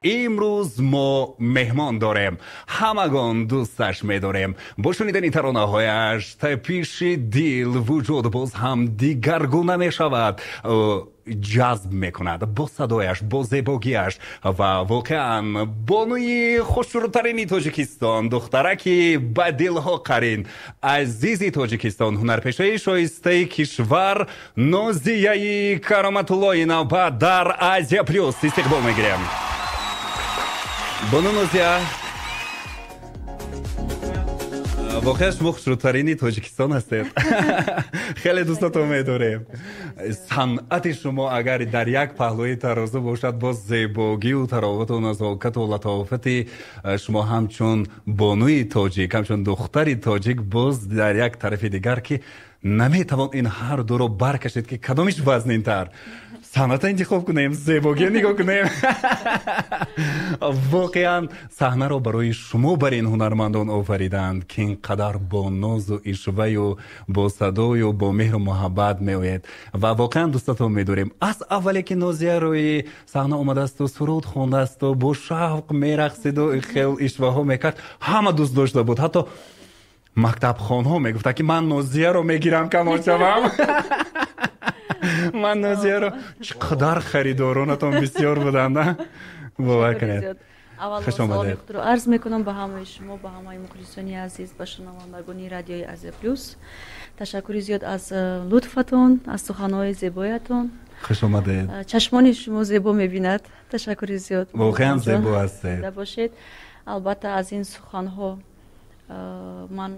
امروز ما مهمان داریم، همگان دوستش می‌داریم. با شنیدن ترانه‌هایش پیش دل وجود باز هم دیگرگونه می‌شود، جذب میکند با صدایش، با زیباییش و واقعا بانوی خوش‌روترین تاجیکستان، دخترکی با دلها قرین، عزیزی تاجیکستان، هنرپیشه شایسته کشور، نازیه کرامت‌اللهینا در آسیا پلیوس استقبال میگیریم. بانو نازیه، واقعا شما خوش‌روترین تاجیکستان هستید. خیلی دوستاتون می‌داریم. صنعت شما اگر در یک پهلوی ترازو باشد، با زیبایی و تراوت و نزاکت و لطافت شما همچون بانوی تاجیک، همچون دختری تاجیک، باز در یک طرف دیگر که نمیتوان این هر دو رو برکشید که کدامش وزنین تر. صنعت انتخاب کنیم، زیبایی نگاه کنیم. واقعا صحنه رو برای شما بر این هنرمندان آفریدند که اینقدر با ناز و عشوه و با صدای و با مهر و محبت میآید و واقعا دوستاتون می‌داریم. از اولی که نازیه روی صحنه آمده است و سرود خوانده است و با شوق میرقصید و خیلی عشوه ها میکرد، همه دوست داشته بود. حتی مکتب خانها میگفت که من نازیه رو میگیرم کمانچه‌ام. من نازیه رو چقدر خریدارانتون بسیار بودن، نه؟ باور کنید. خوش آمدید. عرض میکنم به همه شما، به همه مخلصان عزیز، به شنوندگان رادیوی آسیا پلیوس. تشکر زیاد از لطفتون، از سخنهای زیبایتون. خوش آمدید. چشمان شما زیبا میبیند. تشکر زیاد. واقعا زیبا هستید. باشید. البته از این سخنها من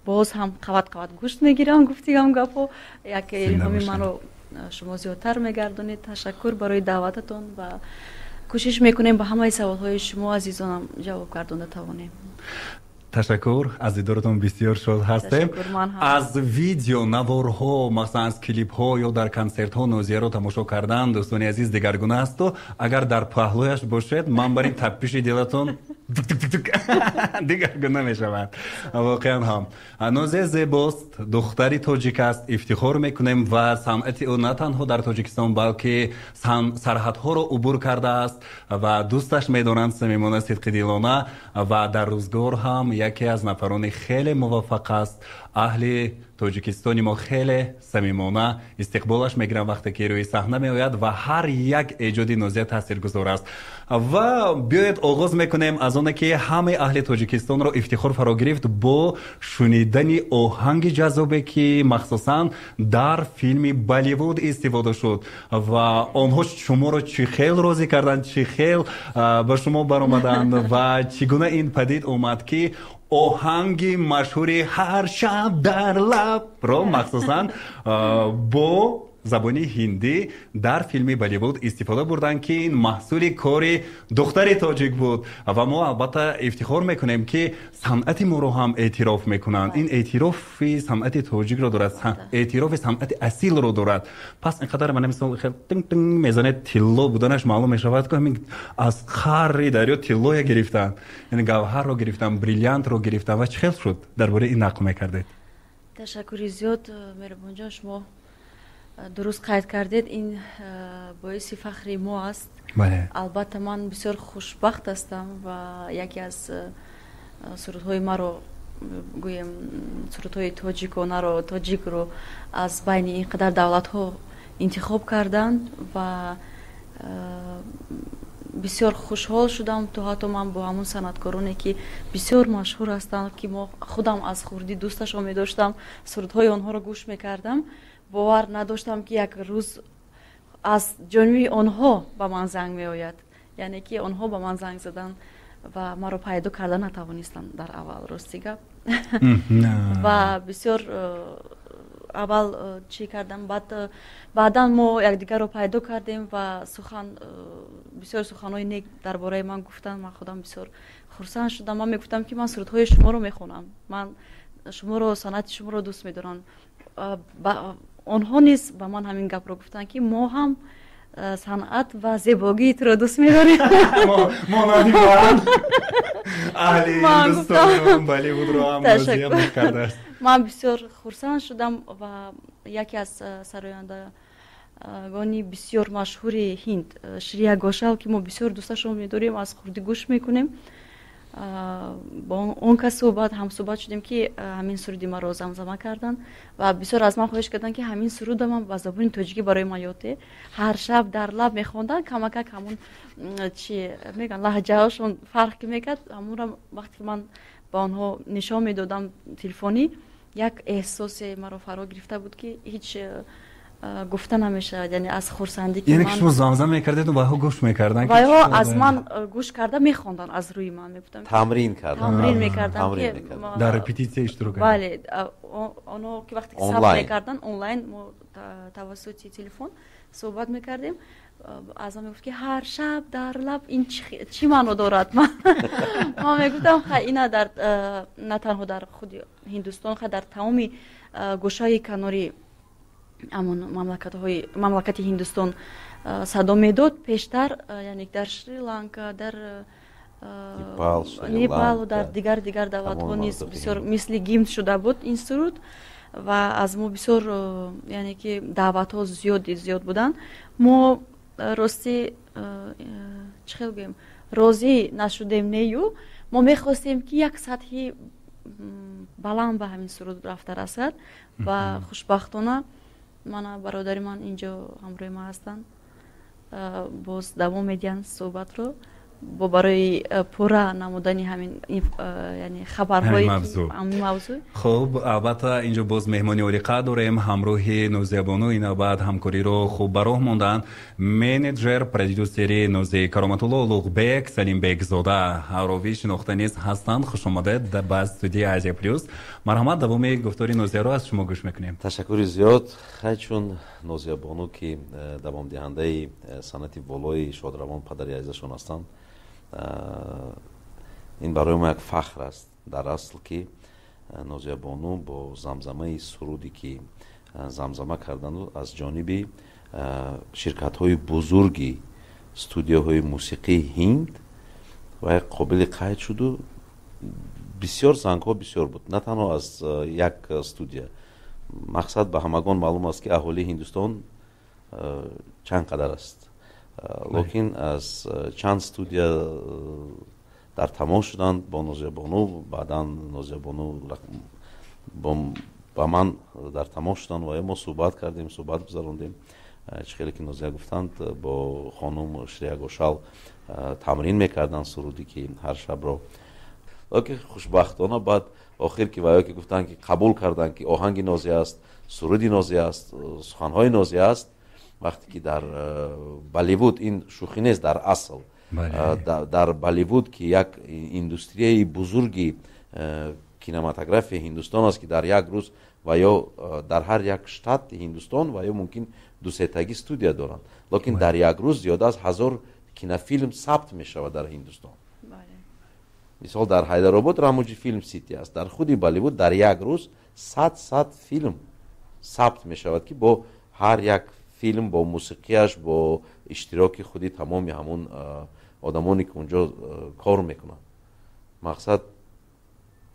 باز هم قوت گوش میگیرم، گفتیم گپو یک الهامی منو شما زیادتر میگردونید. تشکر برای دعوتتون و کوشش میکنیم به همه سوالهای شما عزیزانم جواب گردونده توانیم. تشکر، از دیدارتون بسیار شاد هستیم. از ویدیو نوارها، مثلا از کلیپ ها یا در کنسرت ها نازیه رو تماشا کردن دوستان عزیز دیگرگونه است و اگر در پهلویش باشید من برای تپش دلتون دیگرگونه می شود. واقعا هم نازیه زیباست، دختری تاجیک است، افتخار میکنیم و صنعت او نه تنها در تاجیکستان بلکه سرحدها رو عبور کرده است و دوستش میدانند صمیمانه صدق دلانه و در روزگار هم یکی از نفران خیلی موفق است. اهل تاجیکستانی ما خیلی صمیمانه استقبالش میگیرن وقتی که روی صحنه میآید و هر یک ایجاد نازیه تاثیرگذار است. و بیایید آغاز میکنیم از آنه که همه اهل تاجیکستان رو افتخار فرا گرفت با شنیدن آهنگ جذابی که مخصوصا در فیلم بالیوود استفاده شد و آنها شما رو چی خیلی راضی کردن، چی خیلی به شما برآمدند و چگونه این پدید اومد که آهنگ مشهوری هر شب در لب رو مخصوصا با زبانی هندی در فیلم بالیوود استفاده بردن که این محصول کار دختر تاجیک بود و ما البته افتخار میکنیم که صنعت ما رو هم اعتراف میکنن. این اعتراف صنعت تاجیک رو دارد، اعتراف صنعت اصیل رو دارد. پس اینقدر من مثلا خیلی تنگ تنگ میزنه طلا بودنش معلوم میشود که همین از خر دریا طلا گرفتن، یعنی گوهر رو گرفتن، بریلیانت رو گرفتن و چه خیلی شد درباره این نقل میکردید. تشکر زیاد مهربان جان، شما درست قید کردید. این باعث فخر ما است. بله. البته من بسیار خوشبخت هستم و یکی از سرودهای ما رو گویم سرودهای تاجیک رو از بین اینقدر دولت ها انتخاب کردند و بسیار خوشحال شدم. تو حتی من با همون صنعتکارانی که بسیار مشهور هستند که ما خودم از خوردی دوستش می داشتم، سرودهای آنها رو گوش میکردم، باور نداشتم که یک روز از جانبی آنها به من زنگ می آید. یعنی که آنها به من زنگ زدن و ما رو پیدا کردن نتوانستن در اول، راستی گپ. و بسیار اول چی کردم، بعدا ما یکدیگر رو پیدا کردیم و بسیار سخنهای نیک درباره من گفتن. من خودم بسیار خرسند شدم. من میگفتم که من سرودهای شما رو میخونم، من شما رو، صنعت شما رو دوست میدارم. آنها نیز به من همین گپ رو گفتن که ما هم صنعت و زیبایی تو رو دوست می‌داریم. ما نادیوان اهل هندوستان بالیوود رو هم نازیه کرده است. من بسیار خرسند شدم و یکی از سراینده گانی بسیار مشهوری هند شریا گوشال که ما بسیار دوستش می‌داریم از خوردی گوش میکنیم. با اون کس صحبت هم صحبت شدیم که همین سرودی ما رو زمزمه کردن و بسیار از من خواهش کردن که همین سرود من با زبان تاجیکی برای ما یاده هر شب در لب میخوندن کمک همون چی میگن لهجه‌هاشون فرق میکرد. همون را وقتی من با آنها نشان میدادم تلفنی یک احساس مرا فرا گرفته بود که هیچ گفته نمیشه، یعنی از خرسندی که یعنی که شما زمزمه میکردید و باها گوش میکردن و ها از من گوش کرده میخوندن از روی من میگفتم تمرین میکردن که در رپتیسیون اشتراک کردن. بله اونو که وقتی ثبت میکردن آنلاین ما توسط تلفن صحبت میکردیم از من میگفت که هر شب در لب این چی معنی دارد. ما میگفتم اینا در نه تنها در خود هندوستان در تمامی گوشهای کناری امون مملکت هندوستان صدا میداد پیشتر، یعنی در شریلانکا در نیپال و در دیگر دولت‌ها نیز بسیار مثل گیمت شده بود این سرود و از ما بسیار یعنی که دعوت‌ها زیاد بودن. ما راستی چه بگیم راضی نشدیم نیو. ما می‌خواستیم که یک سطحی بلند به همین سرود رفته رسد و خوشبختانه من برادری من اینجا همراه ما هستن باز دوام میدین صحبت رو با برای پورا نمودن همین یعنی خبرهای همین موضوع. خب البته اینجا باز مهمانی اوریقا داریم همراه نوزه بانو. این بعد همکاری رو خوب براه موندن منیجر پرودیوسری نوزه کرامت‌الله اولوغبек سلیم زاده هاروی شناخته نیز هستند. خوش آمدید به استودیوی آسیا پلیوس. مرحمت دوام گفتاری نوزه رو از شما گوش میکنیم. تشکر زیاد. خیلیشون نوزه بانو که دوام دهنده صنعت بالای شادروان پدری عزیزشون هستند. این برای ما یک فخر است در اصل که نوزه بانو با زمزمه سرودی که زمزمه کردن از جانب شرکت های بزرگی استودیوهای موسیقی هند و قابل قید شد و بسیار زنگ ها بسیار بود، نه تنها از یک استودیو. مقصد به همگان معلوم است که اهالی هندوستان چند قدر است، لیکن از چند استودیو در تماس شدند با نوزه بانو. بعدا نوزه بانو با من در تماس شدند و ما صحبت گذراندیم. خیلی که نوزه گفتند با خانم شریا گوشال تمرین میکردن سرودی که هر شب رو. لیکن خوشبختانه بعد آخر که ویا که گفتند که قبول کردن که آهنگ نوزه است، سرودی نوزه است، سخنهای نوزه است. وقتی که در بالیوود این شوخی نیست در اصل در بالیوود که یک اندستری بزرگی کینماتوگرافی هندوستان است که در یک روز و یا در هر یک شتات هندوستان و یا ممکن دو سه تا استودیو دارند، لیکن در یک روز زیاده از 1000 کینوفیلم ثبت می شود در هندوستان. مثال در حیدرآباد راموجی فیلم سیتی است، در خود بالیوود در یک روز 100 فیلم ثبت می شود که با هر یک فیلم با موسیقیش با اشتراک خودی تمامی همون آدمانی که اونجا کار میکنن. مقصد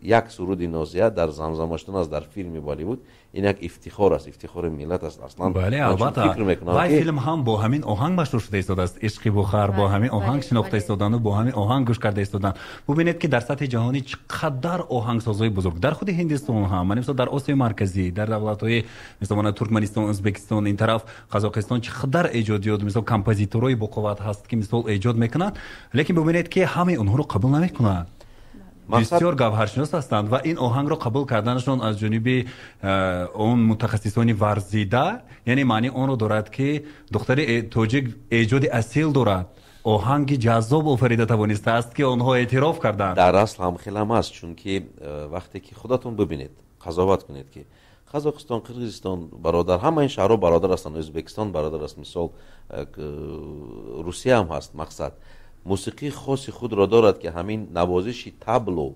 یک سرود نوزه در زمزمه شدن از در فیلم بالیوود این یک افتخار است، افتخار ملت است اصلا. بله البته وای فیلم هم با همین آهنگ مشهور شده است، عشق بخار با همین آهنگ شناخته استادن و با همین آهنگ گوش کرده استادن. ببینید که در سطح جهانی چقدر آهنگسازهای بزرگ در خود هندوستان هم، مثلا در آسیا مرکزی در دولت‌های مثلا ترکمنستان، ازبکستان، این طرف قزاقستان چقدر ایجادیات مثلا کمپوزیتورای با قوت هست که مثلا ایجاد میکنن، لیکن ببینید که همه اونها رو قبول نمیکنن. بسیار گوهرشناس هستند و این آهنگ رو قبول کردنشون از جانب اون متخصصان ورزیده، یعنی معنی اون رو دارد که دختر تاجیک ایجاد اصیل دارد، آهنگ جذاب آفریده توانسته است که آنها اعتراف کردند. در اصل هم خیلی هم است، چون که وقتی که خودتون ببینید قضاوت کنید که قزاقستان، قرقیزستان برادر، همه این شهرها برادر هستند، ازبکستان برادر است، مثال روسیه هم هست. مقصد موسیقی خاص خود را دارد که همین نوازش تبلو،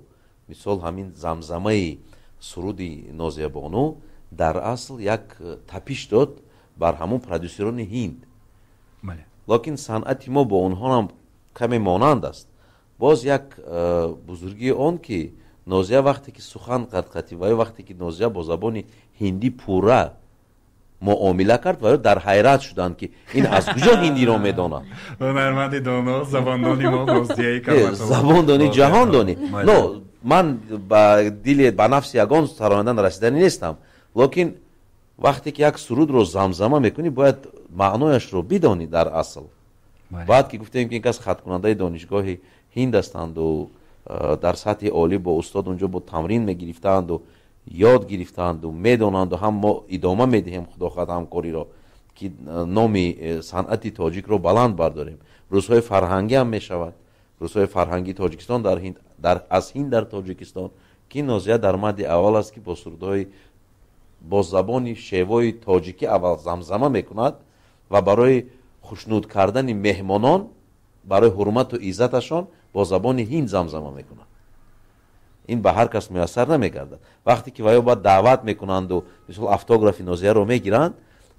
مثال همین زمزمه سرودی نوزه بانو در اصل یک تپیش داد بر همون پرودوسران هند. لیکن صنعت ما با اونها هم کمی مانند است. باز یک بزرگی آن که نوزه وقتی که سخن قطعی و وقتی که نوزه با زبان هندی پورا معامله کرد و در حیرت شدند که این از کجا هندی رو میدونه. هنرمند دانا زباندانی ما روسیایی که زباندانی جهاندانی. نو من با دل با نفس یگان سرانیدن رسیدنی نیستم، لیکن وقتی که یک سرود رو زمزمه میکنی باید معنایش رو بدانی. در اصل بعد که گفتیم که این کس خط کننده دانشگاه هند هستند و در سطح عالی با استاد اونجا با تمرین میگرفتند و یاد گرفتند و میدونند و هم ما ادامه میدهیم خدا خواهد همکاری را که نام صنعت تاجیک رو بلند برداریم. روزهای فرهنگی هم میشود، روزهای فرهنگی تاجیکستان در هند، از هند در تاجیکستان که نازیه در مد اول است که با سرودهای با زبان شیوای تاجیکی اول زمزمه میکند و برای خوشنود کردن مهمانان برای حرمت و عزتشان با زبان هند زمزمه میکنند. این به هر کس میسر نمیگردد. وقتی که ویا با دعوت میکنند و مثلا اتوگراف نازیه رو میگیرند،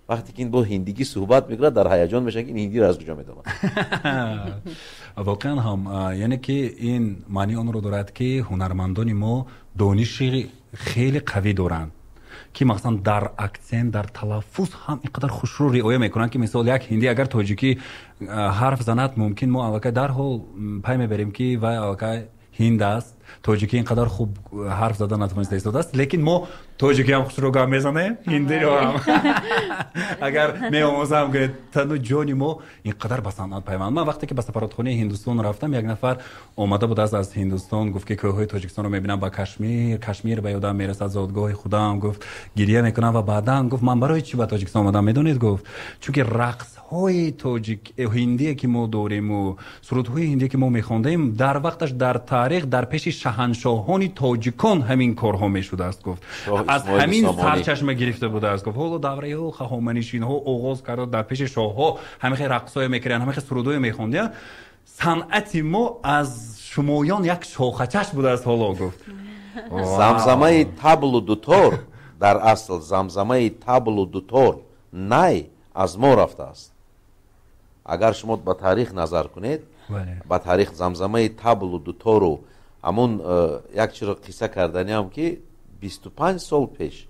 وقتی که این با هندگی صحبت میکنه در هیجان میشن که این هندی رو از کجا میدونن. واقعا هم یعنی که این معنی اون رو دارد که هنرمندان ما دانشی خیلی قوی دارند که مثلا در اکسنت در تلفظ هم اینقدر خوش رو رعایت میکنن که مثلا یک هندی اگر تاجیکی حرف زند ممکن ما البته در حال پای میبریم که و البته هند است، تاجیکی اینقدر خوب حرف زدن نتونسته ایستاده است، لیکن ما تاجیکی هم خوش رو گام میزنه هندی رو هم اگر میآموزم که تنو جانی ما اینقدر به صنعت پیوند. من وقتی که به سفارتخانه هندوستان رفتم یک نفر اومده بود از هندوستان گفت که کوههای تاجیکستان رو میبینم با کشمیر به یادم میرسه زادگاه خودم، گفت گریه میکنم و بعداً گفت من برای چی به تاجیکستان اومدم میدونید؟ گفت چون که رقص های تاجیک هندی که ما داریم و سرودهای هندی که ما میخوندیم در وقتش در تاریخ در پیش شاهنشاهان تاجیکان همین کارها میشده است. گفت از همین سرچشمه گرفته بوده است. گفت حالا دوره ها خهامنشین ها آغاز کرده در پیش شاه ها همه رقصای میکردن، همه سرودای میخوندن. صنعت ما از شمایان یک شاخچش بوده است. حالا گفت زمزمه تبل و دوتار در اصل زمزمه تبل و دوتار نه از ما رفته است. اگر شما به تاریخ نظر کنید با تاریخ زمزمه تبل و دوتار رو همون یک چیز قصه کردنی هم که 25 سال پیش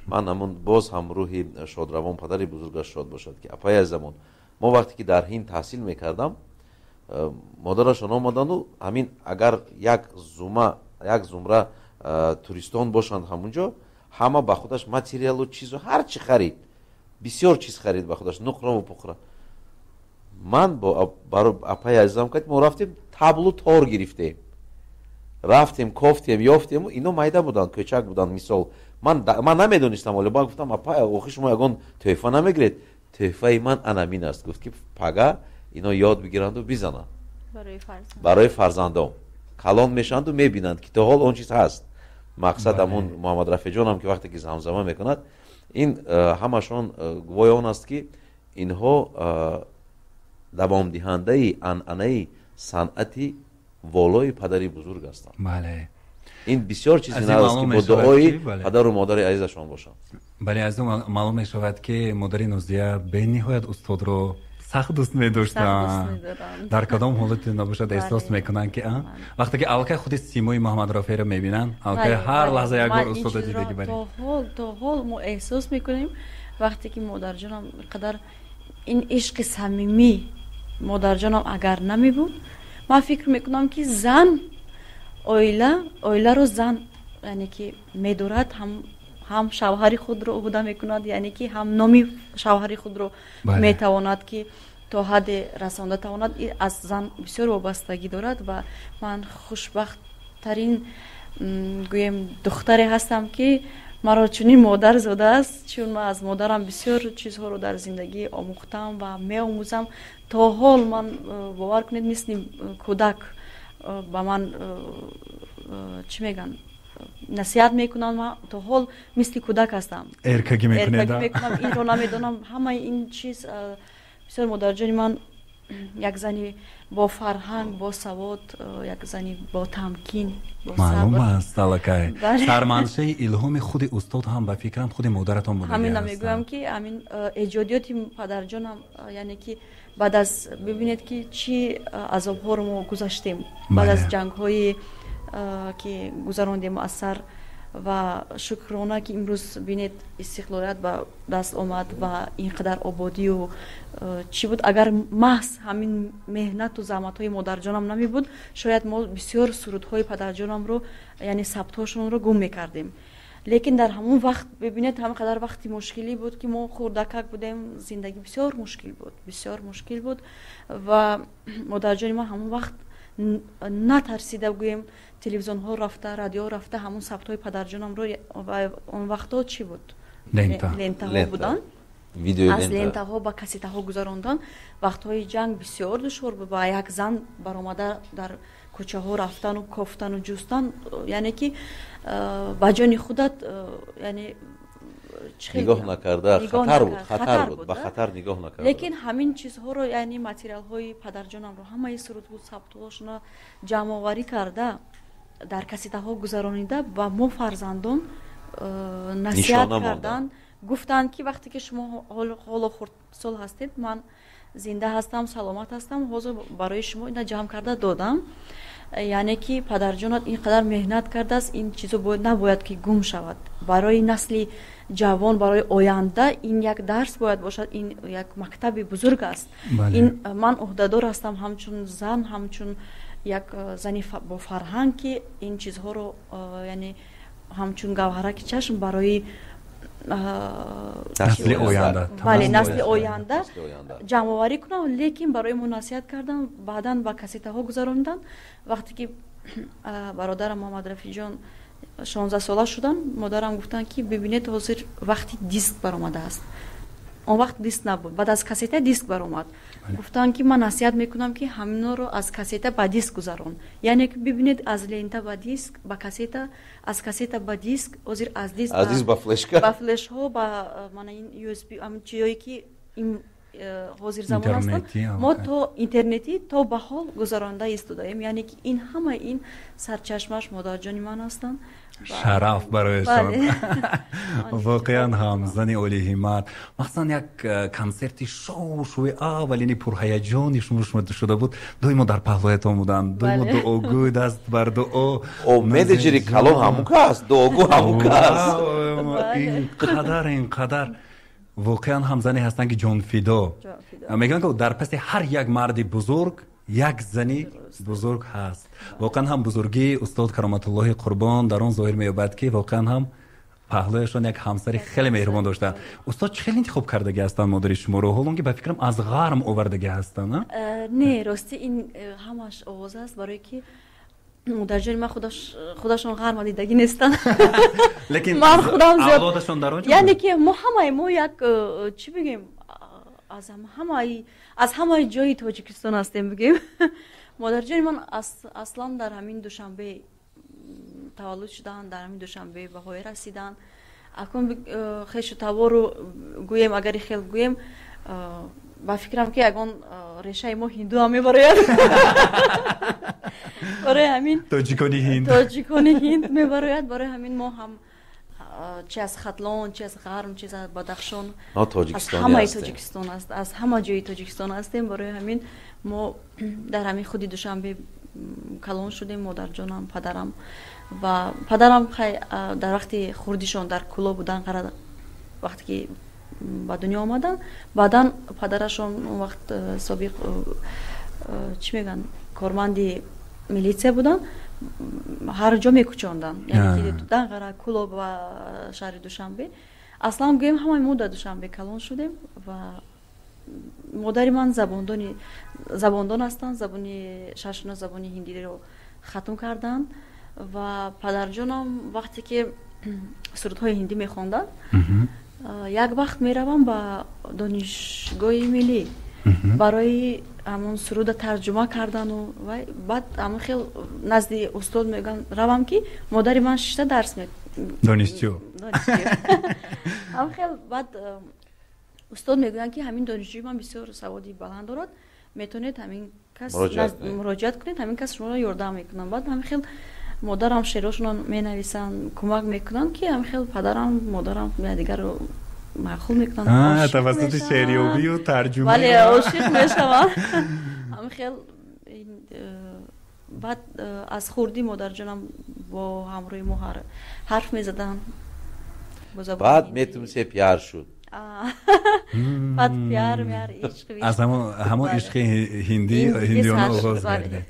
من همون باز هم روحی شادروان پدری بزرگش شاد باشد که اپای زمان ما وقتی که در هند تحصیل میکردم مادرشان آمدن و همین اگر یک زمره توریستان باشند همونجا همه با خودش ماتریال و چیز و هر چی خرید، بسیار چیز خرید با خودش، نقره و پخره. من با اپای عزیزم که ما رفتیم تابلو تار گرفتیم، رفتیم کافتیم یافتیم و اینا مایده بودن کوچک بودن. مثال من نمیدونستم ولی با گفتم اپای اوخی شما یگان تحفه نمیگیرید؟ تحفه من انامین است. گفت که پگا اینا یاد بگیرند و بزنن برای فرزندان کلان میشند و میبینند که تا حال اون چیز هست. مقصد همون محمد رفیع جان هم که وقتی که زمزمه میکند این همشون گویان است که اینها دوام دهنده عنعنه صنعتی والای پدری بزرگ هستند. بله این بسیار چیزی نیست که با دعای پدر و مادر عزیزشان باشند. بله از اون معلوم می شود که مادر نازیه به نهایت استاد رو سخت دوست می داشتن. در کدام حالت نباشد احساس میکنن که وقتی که الکه خود سیمای محمد رفیع رو میبینن الکه هر لحظه یک بار استاد دیدگی بری تا حال ما احساس میکنیم وقتی که مادر جانم قدر این عشق صمیمی مادر جانم اگر نمی بود من فکر میکنم که زن اویله رو زن یعنی که میدارد هم شوهر خود رو عهده میکند، یعنی که هم نامی شوهر خود رو میتواند که تا حد رسانده تواند. از زن بسیار وابستگی دارد و من خوشبخت ترین گویم دختری هستم که مرا چنین مادر زاده است، چون من از مادرم بسیار چیزها رو در زندگی آموختم و می آموزم. تا حال من باور کنید مثل کودک با من چی میگن نصیحت میکنم. من تا حال مثل کودک هستم، ارکگی میکنم این رو نمیدونم. همه این چیز بسیار مادر جان من یک زنی با فرهنگ، با سواد، یک زنی با تمکین، با معلوم است الکه سرمنشه الهام خود استاد هم به فکرم خود مادرتون بوده. همین نمیگویم که همین ایجادیات پدر جانم یعنی که بعد از ببینید که چی عذاب‌ها رو ما گذاشتیم بعد از جنگ‌های که گذراندیم مؤثر و شکرانه که امروز بینید استقلالیت به دست آمد و اینقدر آبادی و چی بود. اگر محض همین مهنت و زحمت های مادر جانم نمی بود شاید ما بسیار سرودهای پدر جانم رو یعنی ثبتاشون رو گم میکردیم. لیکن در همون وقت ببینید همینقدر وقتی مشکلی بود که ما خوردکک بودیم، زندگی بسیار مشکل بود و مادر جان ما همون وقت نترسیده بگویم تلویزیون ها رفته، رادیو رفته، همون ثبت های پدر جانم رو و اون وقتا چی بود؟ لنته ها بودن، از لنته ها با کاسته ها گذراندن. وقتهای جنگ بسیار دشوار بود، با یک زن برآمده در کوچه ها رفتن و کفتن و جستن، یعنی که با جان خودت یعنی نگاه نکرده، خطر بود، با خطر نگاه نکرده. لیکن همین چیزها رو یعنی متریال های پدر جانم رو همه سرود بود ثبت‌هاشون جمع آوری کرده در کاسته ها گذرانیده و ما فرزندان نصیحت کردن، گفتن که وقتی که شما حالا خردسال هستید، من زنده هستم، سلامت هستم، حاضر برای شما اینا جمع کرده دادم. یعنی که پدر جانت اینقدر مهنت کرده است، این چیزو نباید که گم شود. برای نسل جوان، برای آینده این یک درس باید باشد، این یک مکتب بزرگ است. این من عهده‌دار هستم همچون زن، همچون یک زنی با فرهنگ که این چیزها رو یعنی همچون گوهرک چشم برای نسل آینده، بله نسل آینده جمع آوری کنم. لیکن برای نصیحت کردم، بعداً با کاسته ها گذراندن. وقتی که برادرم محمد رفیع جان 16 ساله شدن، مادرم گفتن که ببینید حاضر وقتی دیسک برآمده است، اون وقت دیسک نبود، بعد از کاسته دیسک برآمد. گفتن که من نصیحت میکنم که همینا رو از کاسته به دیسک گذارون. یعنی که ببینید از لنته به دیسک، با کاسته، از کاسته به دیسک، حاضر از دیسک به فلش ها، با من این یو اس بی ام چیزایی که این حاضر زمان هستن، ما تو اینترنتی تو به حال گذرانده استودایم. یعنی که این همه این سرچشمش مادر جان من هستن. شرف برایشان. واقعا هم زنی اولی همت، مثلا یک کنسرتی شوی اولینی پرهیجانی شما شده بود، دویمو در پهلویتان بودن، دویمو دعاگوی دست بر دعا امید جری کلون هموکه است، دعاگو هموکه است. اینقدر واقعا هم زنی هستن که جان فیدا. میگن که در پس هر یک مرد بزرگ یک زنی بزرگ هست. واقعا هم بزرگی استاد کرامت الله قربان در آن ظاهر می‌یابد که واقعا هم پهلویشان یک همسری خیلی مهربان داشتن. استاد خیلی انتخاب کردگی هستن مادر شما رو، حالا که به فکرم از غرم آوردگی هستن. نه راستی این همش آواز است، برای که مادر جان ما خودشون غرم دیدگی نیستن. لیکن من خودم اولادشون در اونجا، یعنی که ما یک چی بگیم، از همه جای تاجیکستان هستیم بگیم. مادر جان من اصلا در همین دوشنبه تولد شدن، در همین دوشنبه به پای رسیدن. اکنون خیش توا رو گویم، اگر خیلی گویم با فکرم که اگون ریشه ما هندو هم میبراید، برای همین تاجیکانی هند میبراید. برای همین ما هم چه از خطلان، چه از غرم، چه از بدخشان، از همه تاجیکستان است، از همه جای تاجیکستان هستیم. برای همین ما در همین خودی دوشنبه کلان شدیم، مادر جانم، پدرم و پدرم در وقتی خوردیشون در کلا بودن، قرار وقتی که به دنیا آمدن، بعدن پدرشون اون وقت سابق چی میگن کارمندی میلیسه بودن، هر جا میکوچاندن. یعنی که در قرار کلا و شهر دوشنبه اصلا گیم همه ما در دوشنبه کلان شدیم و مادر من زباندان هستن، زبانی ششنا زبانی هندی رو ختم کردن و پدر جانم وقتی که سرودهای هندی میخوندن، یک وقت میروم با دانشگاه ملی برای همون سرود ترجمه کردن و بعد همون خیلی نزد استاد میگن روم که مادر من 6 درس دانشجو هم خیلی بعد استاد میگن که همین دانشجوی من بسیار سوادی بلند دارد، میتونید همین کس مراجعت کنید، همین کس شما رو یاردم میکنن. بعد همین خیلی مادرم شعراشون می نویسن، کمک میکنن که همین خیلی پدرم مادرم دیگر رو معقول میکنن، توسط شعریابی و ترجمه ولی عاشق میشم. همین خیلی بعد از خوردی مادر جانم با همروی ما حرف میزدن. بعد میتونسته پیار شد. بعد پیار میار عشق از همون عشق هندیانه آغاز کرده.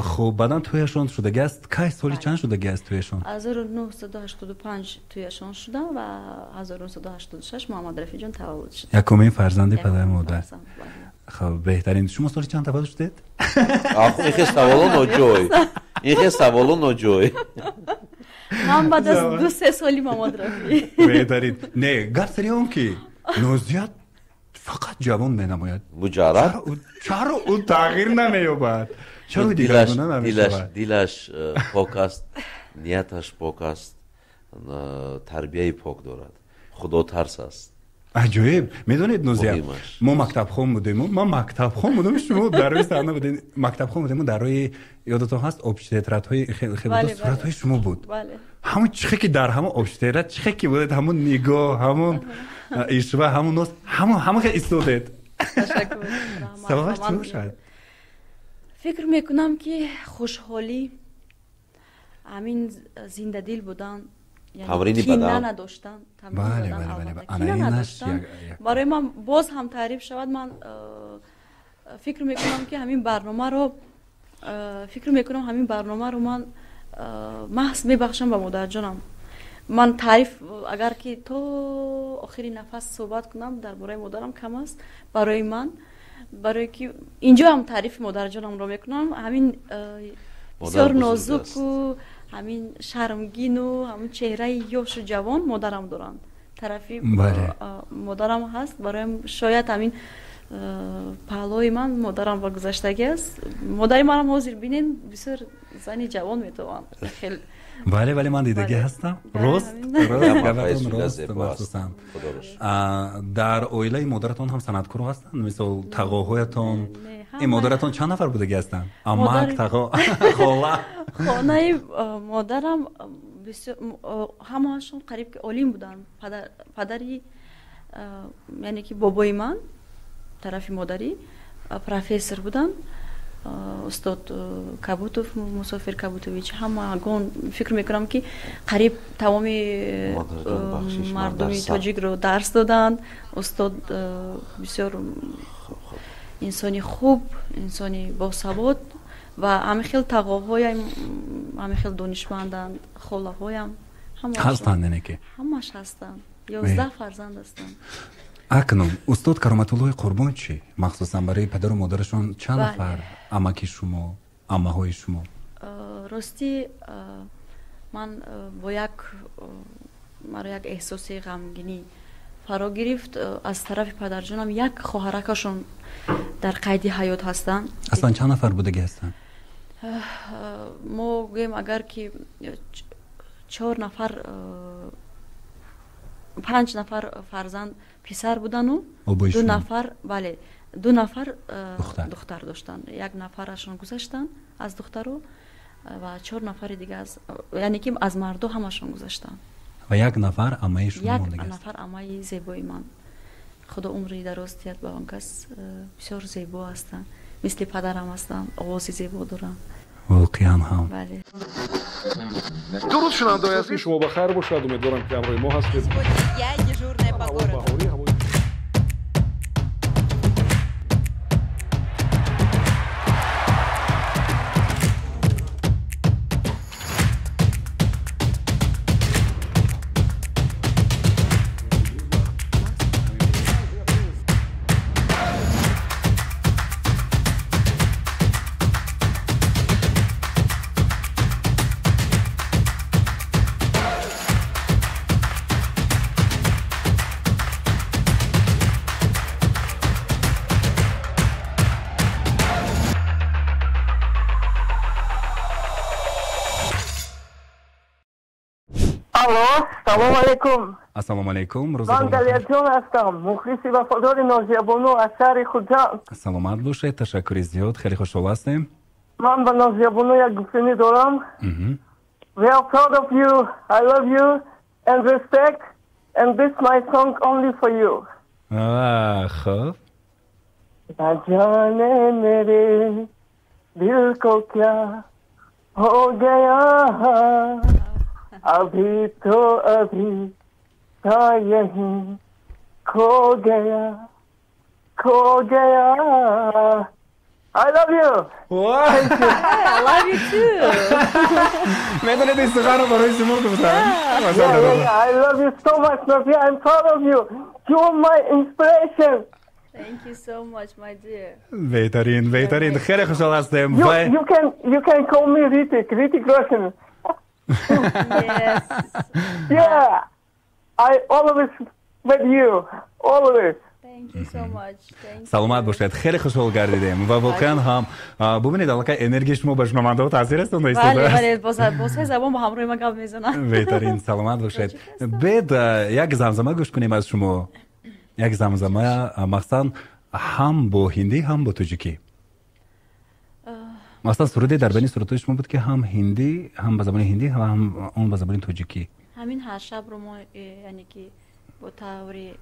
خب بعدا تویشون شده گست کی سالی چند شده گست تویشون؟ 1985 تویشون شدم و 1986 محمد رفیع جان تولد شد. یکمین فرزند پدر مادر. خب بهترین. شما سالی چند تولد شدید؟ آخه این سوالو نجوی. این سوالو نجوی. من بعد از 2-3 سالی محمد رفیع. بهترین. نه گفتم که نوزیاد فقط جوان مینماید. مجرد. چرا اون تغییر نمییابد؟ چرا دیگرگونه نمیشود؟ دیلش پاک است، نیتش پاک است، تربیه پاک دارد. خدا ترس است. عجیب. میدونید نوزیاد ما مکتب خون بودیم. ما مکتب خون بودیم. شما در روی صحنه بودین. مکتب خون بودیم. در روی یادتون هست آبشترات های خیلی صورت های شما بود. همون چخه که در همون آبشترات چخه که بود، همون نگاه، همون اشوه، همون نوز، همون که ایستادید. تشکر. سببش چی باشد؟ فکر میکنم که خوشحالی، همین زنده دل بودن، یعنی کینه نداشتن. بله. برای من باز هم تعریف شود. من فکر میکنم که همین برنامه رو من محض میبخشم به مادر جانم. من تعریف اگر که تا آخرین نفس صحبت کنم درباره مادرم کم است برای من، برای که اینجا هم تعریف مادر جانم رو میکنم. همین بسیار نازک و همین شرمگین و همین چهره یوش و جوان مادرم دارن. طرفی مادرم هست. برایم شاید همین پهلوی من مادرم با گذشتگی است. مادر منم حاضر بینین بسیار زنی جوان میتوان. خیلی ولی من دیدگی هستم. راست مخصوصا در اویله مادرتون هم صنعتکار هستن؟ مثل تقاهایتون این مادرتون چند نفر بوده هستن؟ امک تقا خاله خانه مادرم همه‌شون قریب که عالم بودن. پدری یعنی که بابای من طرفی مادری پروفسور بودن. استاد کابوتوف، مسافر کابوتوویچ، همگان فکر میکنم که قریب تمام مردمی تاجیک رو درس دادند. استاد بسیار انسانی خوب، انسانی باثبات و همه خیلی تقاهایم، همه خیلی دانشمندند. خاله هایم هستند. نه که همش هستند. 11 فرزند هستند. اکنون استاد کرامت‌الله قربان چی؟ مخصوصا برای پدر و مادرشون چند نفر عمکی شما، عمه‌های شما؟ راستی من با یک احساس غمگینی فرا گرفت. از طرف پدر جانم یک خواهرکشون در قید حیات هستن. اصلا چند نفر بودگی هستن؟ ما گویم اگر که 4 نفر 5 نفر فرزند پسر بودن و 2 نفر دو نفر دختر داشتن. یک نفرشون گذاشتن از دخترو و 4 نفر دیگه از یعنی که از مردو همشون گذاشتن و یک نفر عمه شما مونده. یک نفر عمه زیبای من. خدا عمری دراز دهد به آن کس. بسیار زیبا هستن، مثل پدرم هستن، آوازی زیبا دارن. واقعا هم. بله. درود شنونده‌های عزیز، شما بخیر باشید. امیدوارم که همراه ما هستید. سلام علیکم. السلام علیکم. من دلیرجان هستم، مخلص وفادار نازیابانو از شهر خودجان. سلامت باشید. تشکر زیاد. خیلی خوشحال هستیم. من به نازیابانو یک گفتنی دارم. We are proud of you. I love you and respect and this my song only for you. خب. जाने मेरे दिल को क्या हो गया अभी तो अभी था यहीं खो गया I love you. I love you too. میدونید استخوان برای شما گفتم. I love you so much, Nafia. I'm proud of you. You are my inspiration. Thank you so much, my dear. بهترین خیلی خوشحال هستم. You can call me Ritik Roshan. Yes. Yeah, I always with you, always. Thank you so much. Thank you. سلامت باشید. خیلی خوشحال گردیدیم و واقعا هم ببینید الان انرژی شما به شنونده ها تاثیر است اون بله با سه زبان با همراه ما گپ میزنن. بهترین سلامت باشید. بعد یک زمزمه گوش کنیم از شما. یک زمزمه مثلا هم با هندی هم با تاجیکی. مثلا سرودی در بین سرودهای شما بود که هم هندی هم به زبان هندی هم اون به زبان تاجیکی. همین هر شب رو ما یعنی که با طوری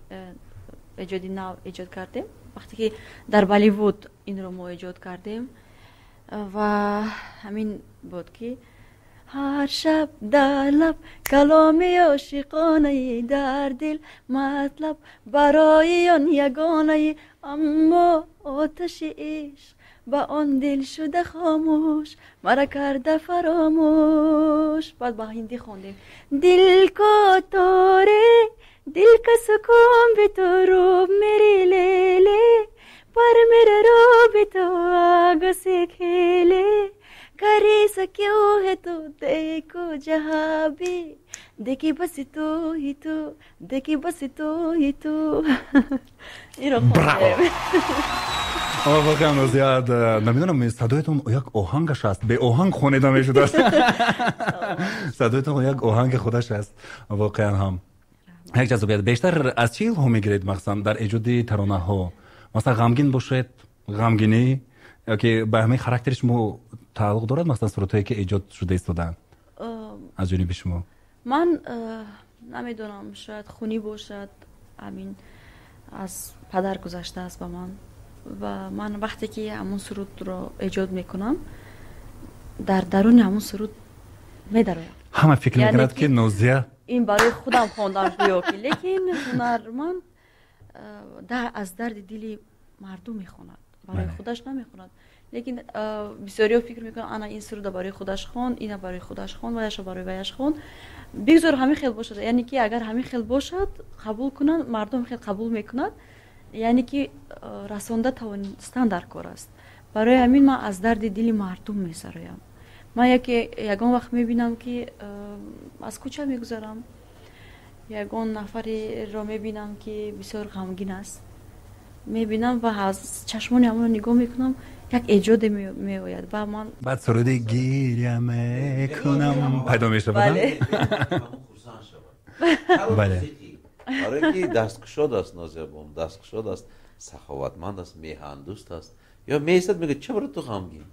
ایجادی نو ایجاد کردیم وقتی که در بالیوود این رو ما ایجاد کردیم و همین بود که هر شب در لب کلامی عاشقانه در دل مطلب برای آن یگانه اما آتش عشق با آن دل شده خاموش مرا کرده فراموش. بعد با هندی خوندیم دل کو توره دل کا سکون بھی تو روب میری لے لے پر میرے روب بھی تو آگ سے کھیلے کری سکیوں ہے تو دیکھو جہاں بھی دیکھی بس تو ہی تو دیکھی بس تو ہی تو. واقعا زیاد نمیدونم صدایتون یک آهنگش است به آهنگ خوانیده میشد. صدایتون یک آهنگ خودش است واقعا هم. یک جذابیت بیشتر از چی الهام میگیرید مثلا در ایجاد ترانه ها؟ مثلا غمگین باشید غمگینی یا که به همین خاراکتر شما تعلق دارد مثلا سرودهایی که ایجاد شده ایستادن از جانب شما؟ من نمیدونم شاید خونی باشد همین از پدر گذشته است با من و من وقتی که همون سرود رو ایجاد میکنم در درون همون سرود میدرایم. همه فکر میکنند که نوزیه این برای خودم خواندم بیوکی لیکن هنرمند از درد دلی مردم میخواند برای خودش نمیخواند. لیکن بسیاری فکر میکنن انا این سرود برای خودش خوند اینا برای خودش خوند و یا برای ویش خوند بگذار همین خیلی باشد یعنی که اگر همین خیلی باشد قبول کنن مردم خیلی قبول میکنند یعنی که رسانده توانستن در کار است. برای همین من از درد دلی مردم میسرایم. من یکان وقت میبینم که از کوچه میگذارم یکان نفری را میبینم که بسیار غمگین است میبینم و از چشمان همون نگاه میکنم یک ایجاد میآید و من بعد سرودی گیریم میکنم پیدا میشه. بله بله برای که دستکشاد است نازیبون دستکشاد است سخاوتمند است میهن دوست است یا میایستد میگه چه برای تو غمگین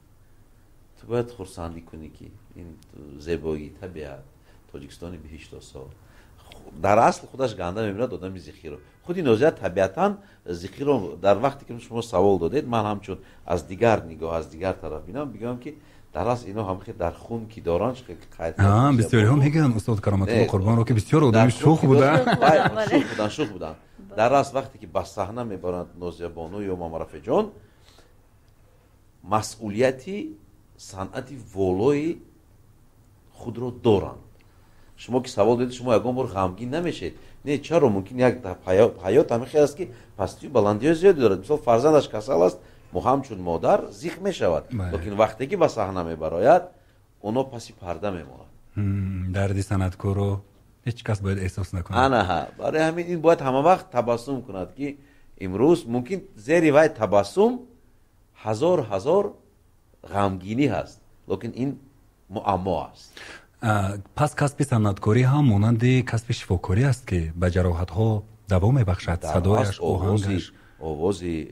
تو باید خرسندی کنی که این زیبایی طبیعت تاجیکستانی به 8 سال در اصل خودش گنده میبیند آدم زیخی رو خودی نوزیت طبیعتا زیخی رو در وقتی که شما سوال دادید من همچون از دیگر نگاه از دیگر طرف بینم بگم که در اصل اینا هم خیلی در خون کی دارنش خیلی قید بسیاری هم میگن استاد کرامت الله قربان رو که بسیار آدم شوخ بودن شوخ بودن در اصل وقتی که به صحنه میبرند نازیه بانو یا مامرفه جان مسئولیتی صنعتی والای خود رو دارند. شما که سوال دادید شما یکم بار غمگین نمیشید نه چرا ممکن یک حیات همین خیلی است که پستی بلندی زیادی دارد مثلا فرزندش کسل است همچون مادر زیخ میشود لیکن وقتی که به صحنه میبراید اونا پسی پرده میمونند. دردی صنعتکار رو هیچ کس باید احساس نکنه. آنها برای همین این باید همه وقت تبسم کند که امروز ممکن زیر وای تبسم هزار غمگینی هست لیکن این معما است. پس کسب صنعتکاری هم مانند کسب شفاکاری است که به جراحت ها دوا میبخشد. صدایش آهنگش آوازی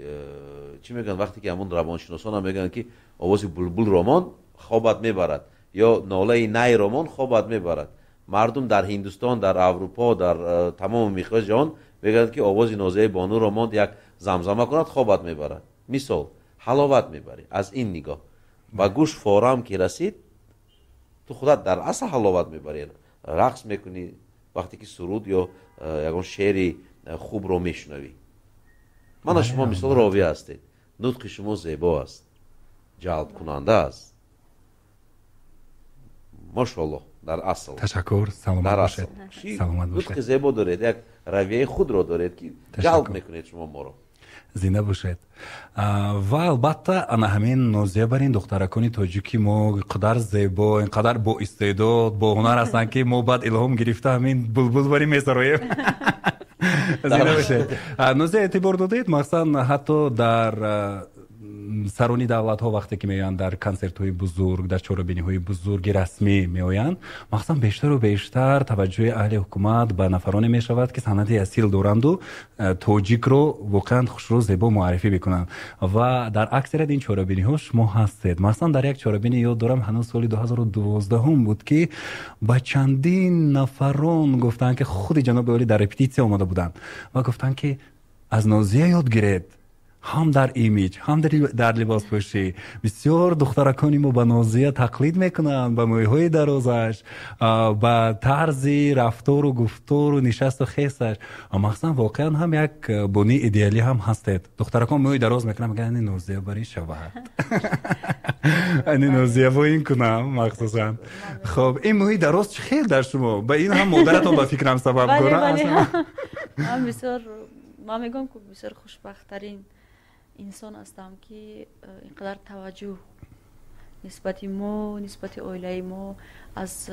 چی میگن وقتی که همون روانشناسان هم میگن که آوازی بلبل رمان خوابت میبرد یا ناله نای رمان خوابت میبرد. مردم در هندوستان در اروپا در تمام میخه جهان میگن که آوازی نازیه بانو رمان یک زمزمه کند خوابت میبرد. مثال حلاوت میبری از این نگاه و گوش فورم که رسید تو خودت در اصل حلاوت میبری، رقص میکنی وقتی که سرود یا یگان شعری خوب رو میشنوی. من شما مثال راوی هستید، نطق شما زیبا است، جلب کننده است. ماشاءالله. در اصل تشکر. سلامت باشید. سلامت باشید. نطق زیبا دارید، یک رویه خود رو دارید که جلب میکنید شما ما رو. زنده باشید. و البته انا همین نوزیه برین دخترکانی تاجیکی ما قدر زیبا، اینقدر با استعداد، با هنر هستن که ما بعد الهام گرفته همین بلبل بریم میسرایم. زنده باشید. نوزیه اعتبار دادید مثلا حتی در سرانی دولت ها وقتی که میان در کنسرت های بزرگ، در چهاربینی های بزرگ رسمی میآیند، مثلا بیشتر و بیشتر توجه اهل حکومت به نفرانی می شود که سند اصیل دارند و تاجیک رو واقعا خوشرو زیبا معرفی بکنند. و در اکثریت این چهاربینی ها شما هستید. مثلا در یک چهاربینی یاد دارم هنوز سال 2012 بود که با چندین نفران گفتن که خود جناب عالی در رپتیسیون آمده بودند و گفتن که از نازیه یاد گرفت، هم در ایمیج هم در لباس پوشی. بسیار دخترکانی ما به نازیه تقلید میکنن، به موهای درازش، به طرز رفتار و گفتار و نشست و خیستش. اما مثلا واقعا هم یک بنی ایدئالی هم هستید. دخترکان موی دراز میکنن میگن این نازیه بری شود. این نازیه با این کنم مخصوصا. خب این موی دراز چه خیلی در شما به این هم مادرتون به فکرم سبب کنه. من بسیار ما میگم که بسیار خوشبخت‌ترین انسان هستم که اینقدر توجه نسبت ما، نسبت عائله ما از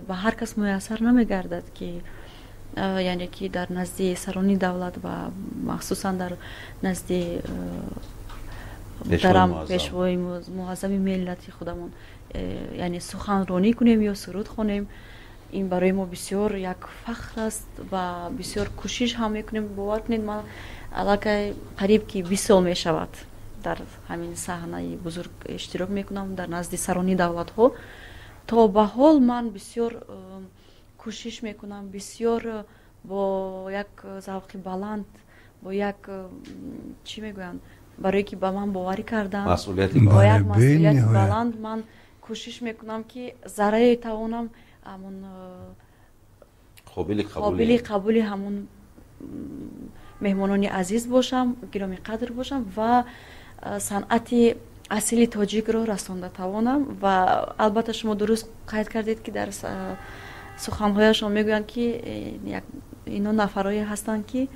به هر کس میسر نمیگردد که یعنی که در نزد سرانی دولت و مخصوصا در نزد محترم پیشوای معظم ملت خودمون یعنی سخنرانی کنیم یا سرود خونیم. این برای ما بسیار یک فخر است و بسیار کوشش هم میکنیم. باور کنید من علاقه قریب که 20 سال می شود در همین صحنه بزرگ اشتراک میکنم در نزد سرانی دولت ها. تا به حال من بسیار کوشش میکنم، بسیار با یک ذوق بلند، با یک چی میگویند برای که به من باوری کردن با یک مسئولیت بلند من کوشش میکنم که ذره توانم همون قابل قبول همون مهمانان عزیز باشم، گرامی قدر باشم و صنعت اصیل تاجیک رو رسانده توانم. و البته شما درست قید کردید که در سخنهایشان میگویند که اینا نفرایی هستند که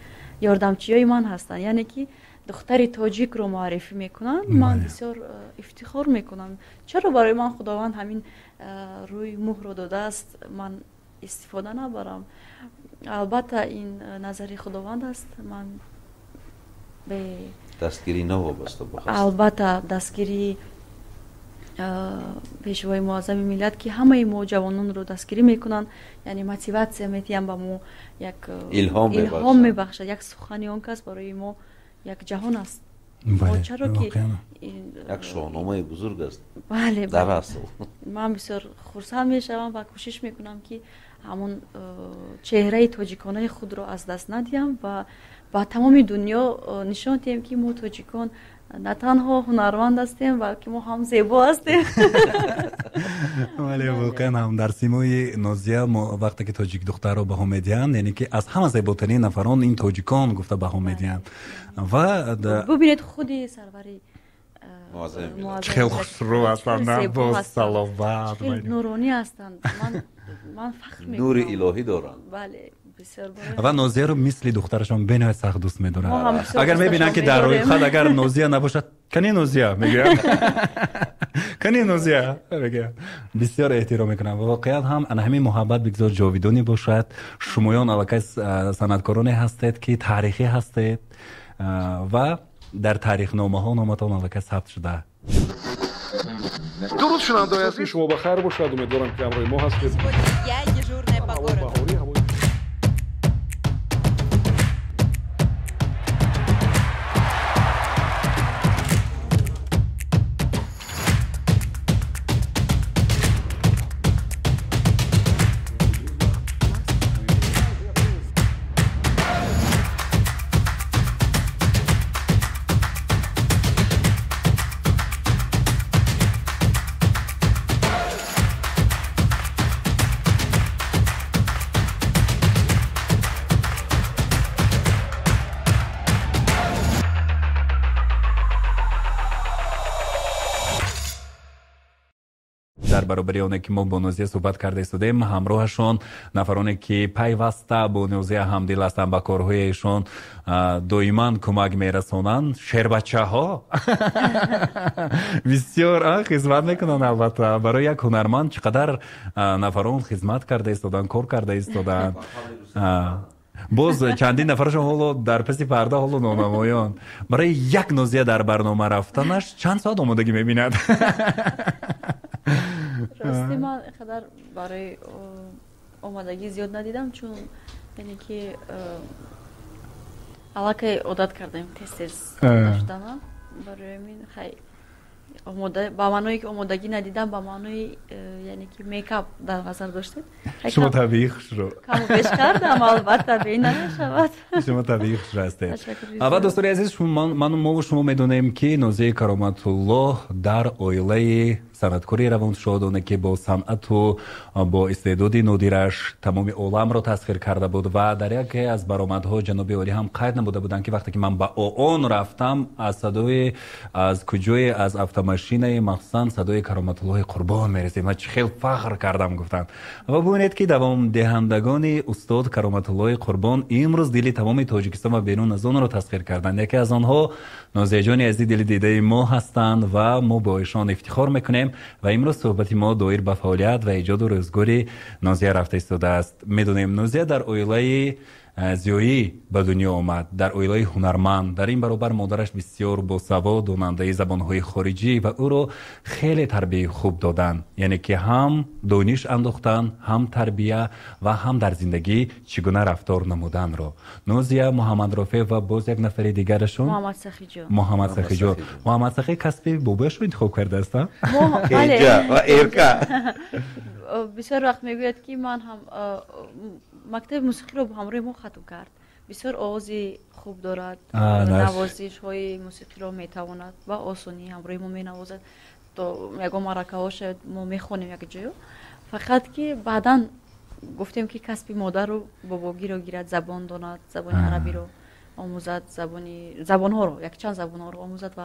یاردمچیای من هستند، یعنی که دختری تاجیک رو معرفی میکنن. من بسیار افتخار میکنم. چرا برای من خداوند همین روی مهر رو داده است من استفاده نبرم؟ البته این نظری خداوند است. من به دستگیری نوابسته بخواست. البته دستگیری پیشوای معظم ملت که همه ما جوانان رو دستگیری میکنن، یعنی موتیواسیون میتیم به ما یک الهام میبخشد. یک سخنی آن کس برای ما یک جهان است. بله. چرا که یک شاهنامه بزرگ است. بله در اصل من بسیار خرسند میشم و کوشش میکنم که همون چهره تاجیکانه خود رو از دست ندیم و با تمام دنیا نشان دهیم که ما تاجیکان نه تنها هنرمند هستیم بلکه ما هم زیبا هستیم. ولی واقعا هم در سیمای نازیه وقتی که تاجیک دختر رو بها میدین، یعنی که از همه زیباترین نفران این تاجیکان گفته بها میدین. و ببینید خودی سروری خیلی خوشرو هستند، با صلوات خیلی نورانی هستند. من فخر میکنم. نور الهی دارند. بله بسیار و نازیه رو مثل دخترشون بینای سخت دوست میدارن. اگر میبینن که در روی خود اگر نازیه نباشد کنی نازیه میگه کنی نازیه میگه بسیار احترام میکنن. و واقعا هم انا همین محبت بگذار جاویدانی باشد. شمایان علاقه صنعتکارانی هستید که تاریخی هستید و در تاریخ نامه ها نامتان علاقه ثبت شده. درود شنونده‌های عزیز، شما بخیر باشد. امیدوارم که همراه ما هستید. برابری اونه که ما با نوزیه صحبت کرده استودیم همراهشون نفرانی که پیوسته با نوزیه همدل هستن با کارهایشون دائما کمک میرسونن شیر بچه ها بسیار خدمت میکنن. البته برای یک هنرمند چقدر نفران خدمت کرده استودن کار کرده استودن باز چندین نفرشون حالا در پسی پرده حالا نانمایان برای یک نوزیه در برنامه رفتنش چند ساعت آمادگی میبیند؟ راستی من خدر برای آمادگی زیاد ندیدم چون یعنی که علاقه عادت کردیم تست داشتم برای من خیلی با معنی که آمادگی ندیدم با معنی یعنی که میکاپ در نظر داشتید شما طبیعی خوش رو کامو بیش کردم البته طبیعی نمیشود شما طبیعی خوش هستید. اول دوستان عزیز ما و شما میدونیم که نوزیه کرامت الله در عائله صنعتکاری روان شد که با صنعت و با استعداد نادرش تمام عالم را تسخیر کرده بود و در یکی از برآمدها جناب عالی هم قید نموده بودند که وقتی که من با آن رفتم از صدای از کجای از автомашین مخصوصا صدای کرامت الله قربان میرسید. من خیلی فخر کردم گفتم و ببینید که دوام دهندگان استاد کرامت الله قربان امروز دل تمام تاجیکستان و بیرون از آن را تسخیر کردند. یکی از آنها نازیه جان عزیز دل دیده ما هستند و ما با ایشان افتخار میکنیم و امروز صحبت ما دایر به فعالیت و ایجاد و روزگاری نازیه رفته ایستاده است. میدونیم نازیه در عائله زیایی به دنیا آمد، در عائله هنرمند. در این برابر مادرش بسیار باسواد داننده زبانهای خارجی و او رو خیلی تربیت خوب دادن، یعنی که هم دانش انداختن هم تربیت و هم در زندگی چگونه رفتار نمودن رو. نازیه، محمد رافع و باز یک نفر دیگرشون محمد سخیجو. محمد سخی کسب باباش رو انتخاب کرده است؟ بله. و ایرکا بسیار وقت میگوید که من هم مکتب موسیقی رو همراه ما ختم کرد. بسیار آوازی خوب دارد، نوازش های موسیقی رو میتواند و آسانی همراه ما مینوازد. تو میگم مرکه ها شد ما میخونیم یک جایو، فقط که بعدا گفتیم که کسب مادر رو باباگی رو گیرد، زبان داند، زبان عربی رو آموزد، زبان ها رو یک چند زبان ها رو آموزد و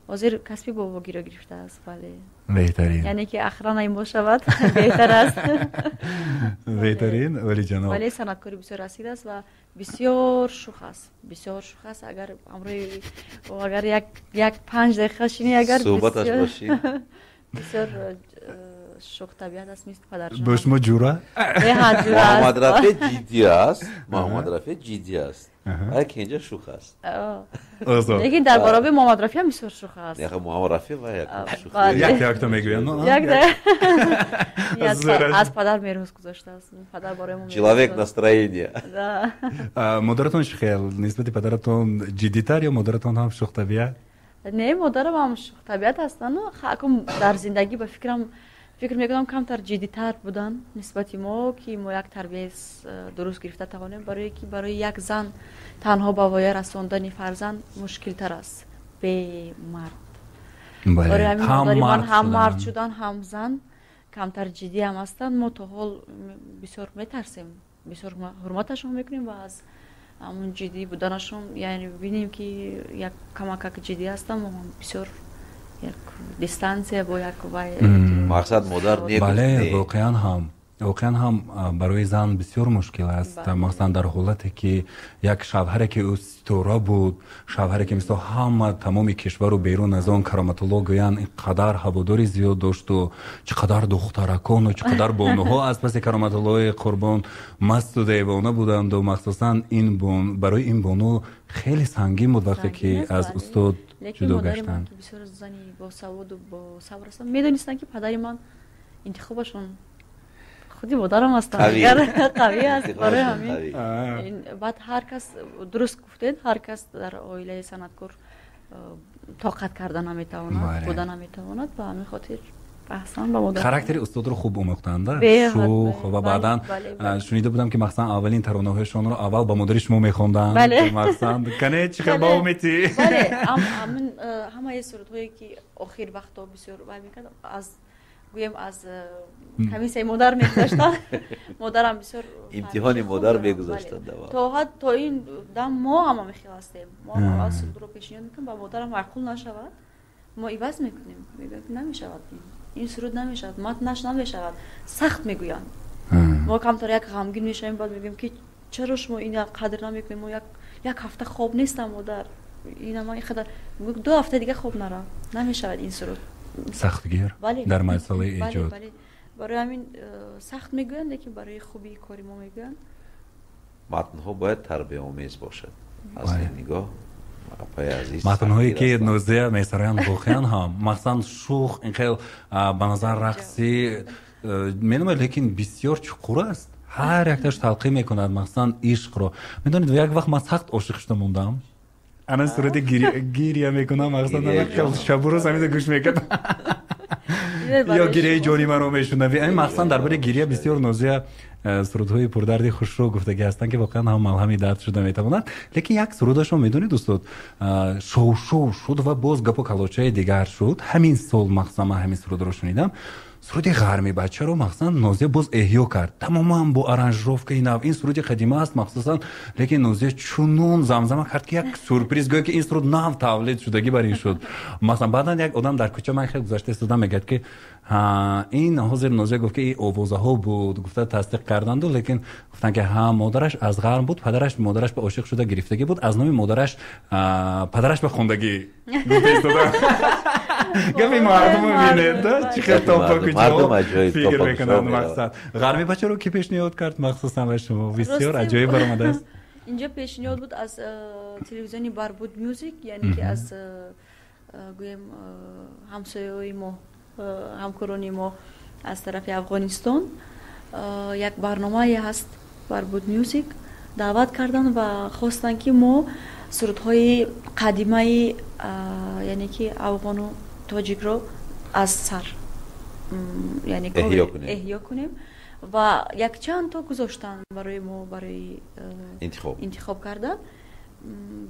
حاضر کسبی باباگی رو گرفته است. بله بهترین، یعنی که اخرا این شود بهتر است. بهترین ولی جناب ولی صنعتکاری بسیار رسید است و بسیار شوخ است، بسیار شوخ است. اگر یک 5 دقیقه شینی اگر صحبتش باشی بسیار شوخ طبیعت است. مثل پدرشون باش ما جوره محمد رافع جدی است، محمد رافع جدی است و که اینجا شوخ است. لیکن در برابر محمد رافع هم بسیار شوخ است. یعنی محمد رافع و یک شوخ یک تا میگویم از پدر میراث گذاشته است. پدر برای ما человек настроение. مادرتون خیلی نسبت پدرتون جدی‌تر یا مادرتون هم شوخ طبیعت؟ نه، مادرم هم شوخ طبیعت هستن. خاکم در زندگی به فکر میکنم کمتر جدی‌تر بودن نسبت ما که ما یک تربیت درست گرفته توانیم، برای یک زن تنها به وای رساندن فرزند مشکل تر است به مرد. برای همین هم مرد شدن هم زن کمتر جدی هم هستند. ما تا حال بسیار میترسیم، بسیار حرمتشون میکنیم و از همون جدی بودنشون یعنی ببینیم که یک کمک جدی هستن و بسیار یک دیستانسی با یک مقصد مادر نیست. بله واقعا هم برای زن بسیار مشکل است، مثلا در حالتی که یک شوهری که استورا بود، شوهری که مثلا همه تمام کشور و بیرون از آن کرامت الله گویان اینقدر هواداری زیاد داشت و چقدر دخترکان و چقدر بانوها از پس کرامت الله قربان مست و دیوانه بودند و مخصوصا برای این بانو خیلی سنگین بود وقتی که از استاد جدا گشتند. بسیار زنی با سواد و با صبر هستن، میدونستن که پدر من انتخابشون خودی مادرم هستن، قوی است. برای همین بعد هر کس درست گفتید، هر کس در عائله صنعتکار طاقت کردن نمیتواند، بودن نمیتواند و همین خاطر احسان با مادر خاراکتر استاد رو خوب آموختند. شوخ و بعداً شنیده بودم که مثلا اولین ترانه‌هایشون رو اول با مادر شما می‌خوندن. مثلا کنه چه خبر اومدی؟ بله، همه صورت‌هایی که آخر وقتا بسیار وای می‌کردم از گویم از کمیسه مادر می‌گذاشتن. مادرم بسیار امتحان مادر می‌گذاشتن. تا این دم ما هم می‌خواستیم، ما اول صدور رو پیشنهاد می‌کنیم با مادرم معقول نشود ما عوض می‌کنیم، میگم نمی‌شود این سرود نمیشود، متنش نمیشود، سخت میگویند. ما کمتر یک غمگین میشیم بعد میگیم که چرا شما این قدر نمیکنیم، ما یک هفته خواب نیستم مادر، اینا ما این قدر 2 هفته دیگه خواب نمیشود این سرود سختگیر در مسئله ایجاد. برای همین سخت میگویند که برای خوبی کاری ما میگویند. متن‌ها باید تربیت آمیز باشد از این نگاه. متن‌هایی که نوزه میسرایان واقعا هم مثلا شوخ این خیلی به نظر رقصی می‌نماید لیکن بسیار چقور است. هر یک تاش تلقی میکند مثلا عشق رو. میدونید یک وقت من سخت عاشق شده موندم. انا سرود گریه میکنم مثلا شب و روز همین گوش میکنم. یا گریه جانی منو میشنوی. این مثلا درباره گریه بسیار نوزه سرودهای پردردی خوشرو گفتگی هستن که واقعا هم ملهم درد شده میتوانند. لیکن یک سرودش رو میدونید دوستان شو شد و باز گپ و کلوچه دیگر شد. همین سال مثلا همین سرود رو شنیدم. سرود غرمی بچه رو مثلا نوزه باز احیا کرد تماما با آرنجروفکه این سرود قدیمی است مخصوصا، لیکن نوزه چونون زمزمه کرد که یک سورپریز گویا که این سرود نو تولید شدگی برای شد. مثلا بعدا یک آدم در کوچه من خیلی گذشته استادم میگه که این حاضر نوزه گفت که این آوازه ها بود، گفته تصدیق کردند، لیکن گفتن که مادرش از غرم بود، پدرش مادرش به عاشق شده گرفتگی بود، از نام مادرش پدرش به خوندگی گفته استادم. گفتی مردم میبینید چی خیلی توپا کجا فکر میکنند. مقصد غرمی بچه رو کی پیشنهاد کرد مخصوصا به شما؟ بسیار عجایب برآمده است. اینجا پیشنهاد بود از تلویزیونی باربود میوزیک، یعنی که از گویم همسایه‌های ما همکارانی ما از طرف افغانستان یک برنامه هست باربود میوزیک دعوت کردن و خواستن که ما سرودهای قدیمی یعنی که افغان و تاجیک رو از سر یعنی احیا کنیم و یک چند تا گذاشتن برای ما برای انتخاب کردن.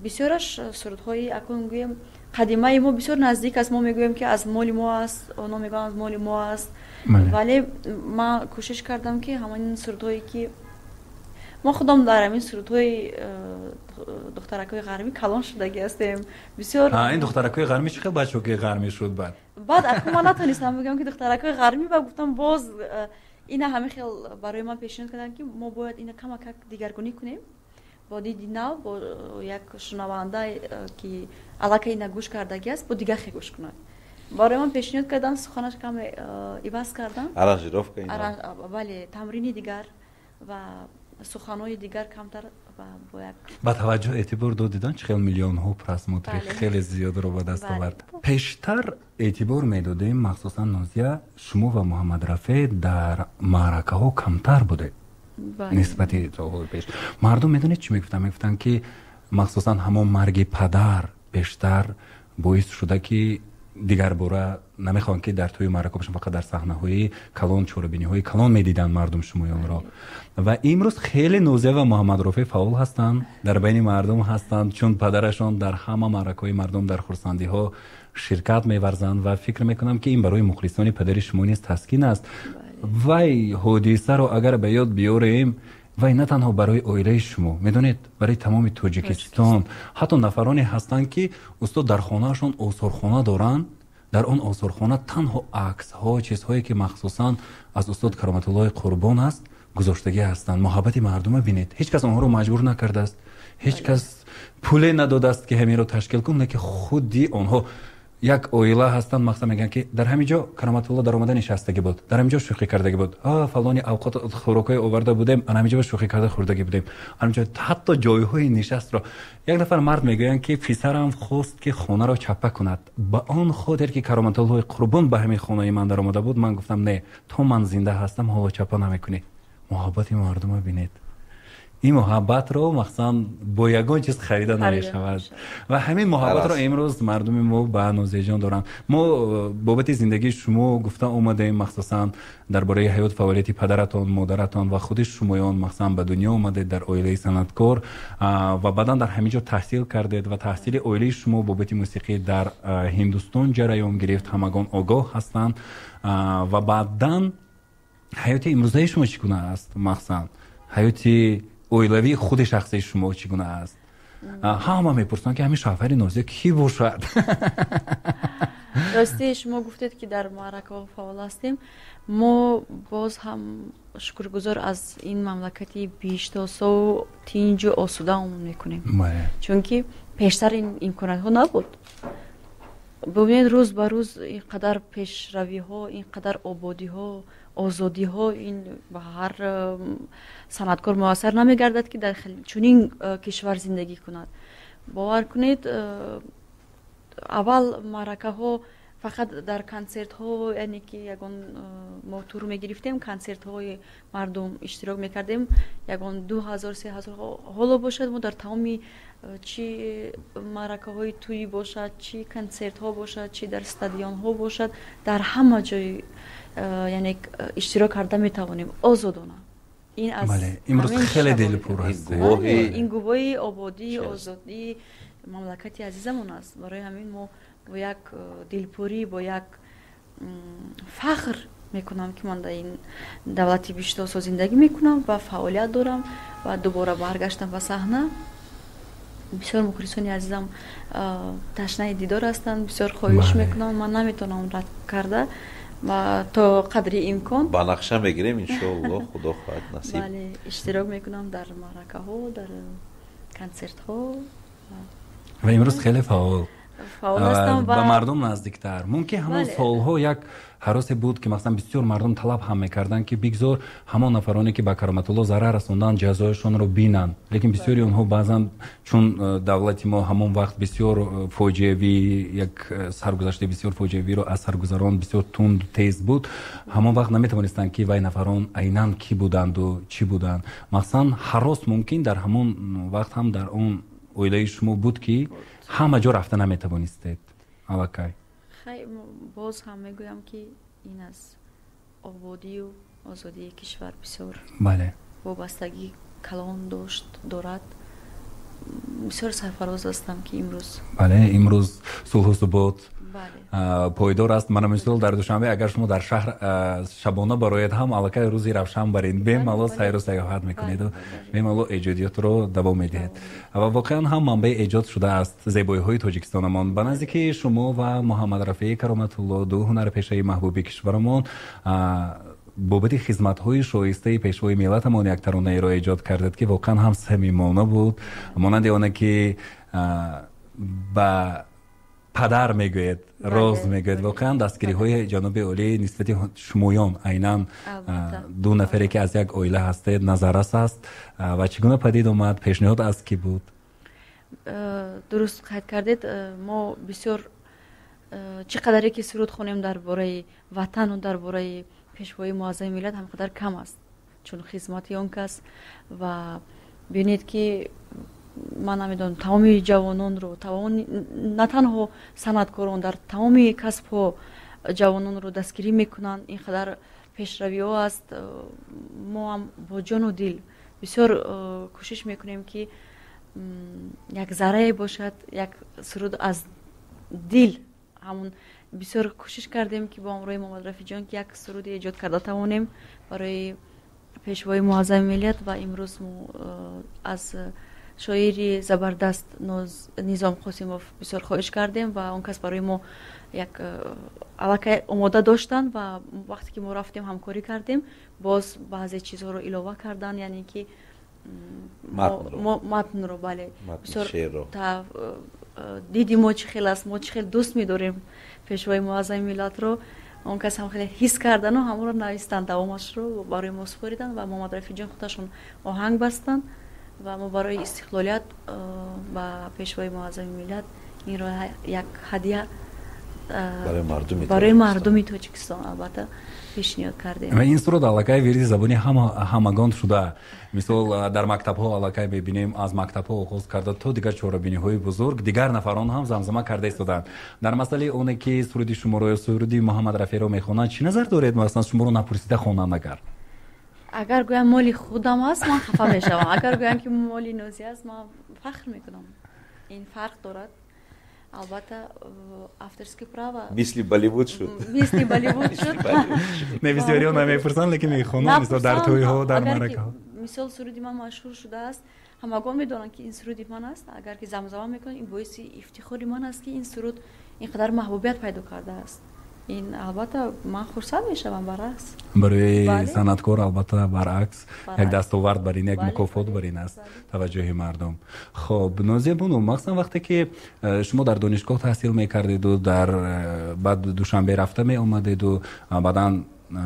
بسیارش سرودهای اکنون گویم قدیمی ما بسیار نزدیک است، ما میگویم که از مال ما است، اونا میگن از مال ما است، ولی ما کوشش کردم که همین سرودهایی که ما خودم در همین سرودهای دخترکای غربی کلان شدگی هستیم بسیار. این دخترکای غربی چه خیلی بچه‌های غربی شد بعد اکنون من نتونستم بگم که دخترکای غربی و گفتم باز اینا همه خیلی برای من پیشنهاد کردن که ما باید اینا کم دیگرگونی کنیم با دیدی نو با یک شنونده که علاقه اینا گوش کردگی است با دیگر خیلی گوش کنند. برای من پیشنهاد کردن سخنش کم عوض کردن آرنجروف کردن ولی تمرینی دیگر و سخنهای دیگر کمتر و با یک با توجه اعتبار دادیدن چه خیلی میلیون ها پرسموتری خیلی زیاد رو به دست آورد. پیشتر اعتبار میدادیم مخصوصا نازیه شما و محمد رفیع در معرکه ها کمتر بوده نسبتی تا پیش. مردم میدونید چی میگفتن که مخصوصا همون مرگ پدر بیشتر باعث شده که دیگر باره نمیخوان که در توی معرکه باشن، فقط در صحنه های کلان چوربینی های کلان میدیدن مردم شمایان را. و امروز خیلی نوزه و محمد رفیع فعال هستند در بین مردم هستند چون پدرشان در همه معرکه های مردم در خرسندی ها شرکت می‌ورزند و فکر میکنم که این برای مخلصان پدر شما نیز تسکین است. وای حادثه رو اگر به یاد بیاریم و نه تنها برای اویله شما میدونید برای تمام تاجیکستان حتی نفرانی هستند که استاد در خانهشون آثارخانه دارن، در اون آثارخانه تنها عکس ها چیزهایی که مخصوصا از استاد کرامت الله قربان است گذاشتگی هستند. محبت مردم ببینید هیچ کس اونها رو مجبور نکرده است، هیچ کس پول نداده است که همین رو تشکیل کنه، که خودی اونها یک اویله هستند مثلا میگن که در همینجا کرامت الله در اومده نشستگی بود، در همینجا شوخی کردگی بود، فلانی اوقات خوراکای آورده بودیم همینجا شوخی کرده خوردگی بودیم، همینجا حتی جایهای نشست را یک نفر مرد میگن که پسرم خواست که خانه را چپه کند، با آن خاطر که کرامت الله قربان به همین خانه من در اومده بود من گفتم نه تو من زنده هستم حالا چپه نمیکنی. محبت مردم ببینید، این محبت رو مثلا با یگان چیز خریده نمیشود و همین محبت رو امروز مردم ما به نوزه جان دارن. ما بابت زندگی شما گفته اومدیم مخصوصا درباره حیات فعالیت پدرتان مادرتان و خود شمایان مثلا به دنیا اومدید در اویله صنعتکار و بعدا در همینجا تحصیل کردید و تحصیل اویله شما بابت موسیقی در هندوستان جریان گرفت، همگان آگاه هستند و بعدا حیات امروزه شما چگونه است؟ مثلا حیات اویلوی خود شخصی شما چگونه است؟ همه میپرسن که همین شوهر نازی کی باشد؟ راستی شما گفتید که در معرکه ها فعال هستیم. ما باز هم شکرگزار از این مملکتی بیشتر سو تینج و آسوده همون میکنیم، چون که پیشتر این امکانات ها نبود. ببینید روز به روز اینقدر پیشروی ها، اینقدر آبادی ها، آزادی ها، این به هر صنعتکار میسر نمیگردد که در چنین کشور زندگی کند. باور کنید اول معرکه ها فقط در کنسرت ها، یعنی که یگان ما تور میگرفتیم، کنسرت های مردم اشتراک میکردیم، یگان 2000-3000 حالا باشد ما در تمامی چی معرکه های توی باشد، چی کنسرت ها باشد، چی در استادیوم ها باشد، در همه جای یعنی اشتراک کرده میتوانیم آزادانه. این از امروز خیلی دلپور هست. این گواهی آبادی، آزادی مملکتی عزیزمون است. برای همین ما با یک دلپوری، با یک فخر میکنم که من در این دولتی بیشتر زندگی میکنم و فعالیت دارم و دوباره برگشتم به صحنه. بسیار مخلصانی عزیزم تشنه دیدار هستند، بسیار خواهش میکنم، من نمیتونم رد کرده و تا قدری امکان با نقشه میگیریم انشاءالله خدا خواهد نصیب. بله اشتراک میکنم در معرکه ها، در کنسرت ها و امروز خیلی فعال هستم و مردم نزدیکتر. ممکن همون سالها یک حراس بود که مثلا بسیار مردم طلب هم میکردن که بگذار همون نفرانی که به کرامت الله ضرر رسوندن جزایشون رو بینن، لیکن بسیاری اونها بعضا چون دولت ما همون وقت بسیار فوجیوی، یک سرگذشته بسیار فوجیوی رو از سرگذران بسیار تند و تیز بود، همون وقت نمیتونستن که وای نفران عیناً کی بودند و چی بودند. مثلا حراس ممکن در همون وقت هم در اون اویده شما بود که همه جا رفته نمیتوانستید. الکی خیلی باز هم میگویم که این از آبادی و آزادی کشور بسیار وابستگی کلان دارد. بسیار سرفراز هستم که امروز امروز صلح و ثبات پایدار است. من مثال در دوشنبه اگر شما در شهر شبانه برایت هم الکی روزی روشن برین بیمالا سیر و سیاحت میکنید و بیمالا ایجادیات رو دوام میدهید و واقعا هم منبع ایجاد شده است زیبایی های تاجیکستانمان. به نزدیکی شما و محمد رفیع کرامت الله دو هنرپیشه محبوب کشورمان بابت خدمت‌های شایسته پیشوای ملتمان یک ترانه را ایجاد کردید که واقعا هم صمیمانه بود، مانند آنه که با پدر میگوید، راز میگوید. واقعا دستگیری های جناب عالی نسبت شمایان عیناً دو نفری که از یک عائله هستید نظررس است و چگونه پدید آمد؟ پیشنهاد از کی بود؟ درست قید کردید. ما بسیار چقدری که سرود خونیم درباره وطن و درباره پیشوای معظم ملت همقدر کم است، چون خدمت اون کس و ببینید که من نمیدونم تمامی جوانان رو، نه تنها صنعتکاران، در تمامی کسب ها جوانان رو دستگیری میکنن. اینقدر پیشروی ها است. ما هم با جان و دل بسیار کوشش میکنیم که یک ذره باشد، یک سرود از دل. همون بسیار کوشش کردیم که با امروی محمد رفیع جان که یک سرود ایجاد کرده توانیم برای پیشوای معظم ملت و امروز از شاعری زبردست نظام قاسموف بسیار خواهش کردیم و اون کس برای ما یک علاقه آماده داشتن و وقتی که ما رفتیم همکاری کردیم، باز بعضی چیزها رو علاوه کردن، یعنی که متن رو بسیار دیدیم ما چه خیلی است، ما چه خیلی دوست می‌داریم پیشوای معظم ملت رو. اون کس هم خیلی حس کردن و همون رو نوشتن، دوامش رو برای ما سپاریدن و محمد رفیع جان خودشون آهنگ بستن و ما برای استقلالیت و پیشوای معظم ملت این رو یک هدیه برای مردم تاجیکستان البته پیشنهاد کردیم. و این سرود علاقه ویری زبانی همگان شده. مثال در مکتب ها علاقه میبینیم از مکتب ها آغاز کرده تا دیگر چهاربینی های بزرگ دیگر نفران هم زمزمه کرده ایستادند. در مسئله اونه که سرودی شما رو یا سرودی محمد رفیع رو میخونند چی نظر دارید؟ مثلا شما رو نپرسیده خواننده اگر گویم مالی خودم است من خفه میشم، اگر گویم که مالی نوزی است من فخر میکنم. این فرق دارد. البته افترسکی پراوا مثل بالیوود شد. مثل بالیوود شد. نه بسیاری ها نمیپرسن لیکن میخونن مثلا در توی ها در معرکه ها. مثال سرودی من مشهور شده است، همگان میدونن که این سرودی من است. اگر که زمزمه میکنن این باعث افتخاری من است که این سرود اینقدر محبوبیت پیدا کرده است. این البته من خرسند میشم برعکس. برای صنعتکار البته برعکس یک دستاورد بر این، یک مکافات بر این است توجه مردم. خب نازیه بانو، مخصوصا وقتی که شما در دانشگاه تحصیل میکردید و در بعد دوشنبه رفته می آمدید و بعدا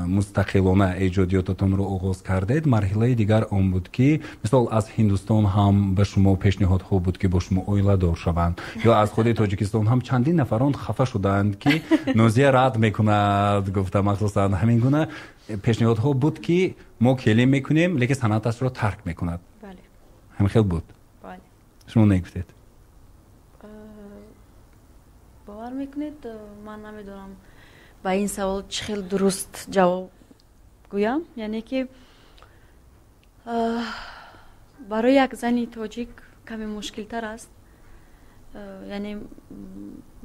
مستقلانه ایجادیاتتون رو آغاز کردید، مرحله دیگر آن بود که مثلا از هندوستان هم به شما پیشنهاد ها بود که با شما اویلا دار شوند، یا از خود تاجیکستان هم چندین نفران خفه شدند که نازیه رد میکند، گفته مخصوصا همین گونه پیشنهاد ها بود که ما کلیم میکنیم لیکن صنعتش رو ترک میکند. بله همین خیلی بود. بله. شما نگفتید؟ باور میکنید من نمیدونم با این سوال چه خیلی درست جواب گویم. یعنی که برای یک زنی تاجیک کمی مشکل تر است. یعنی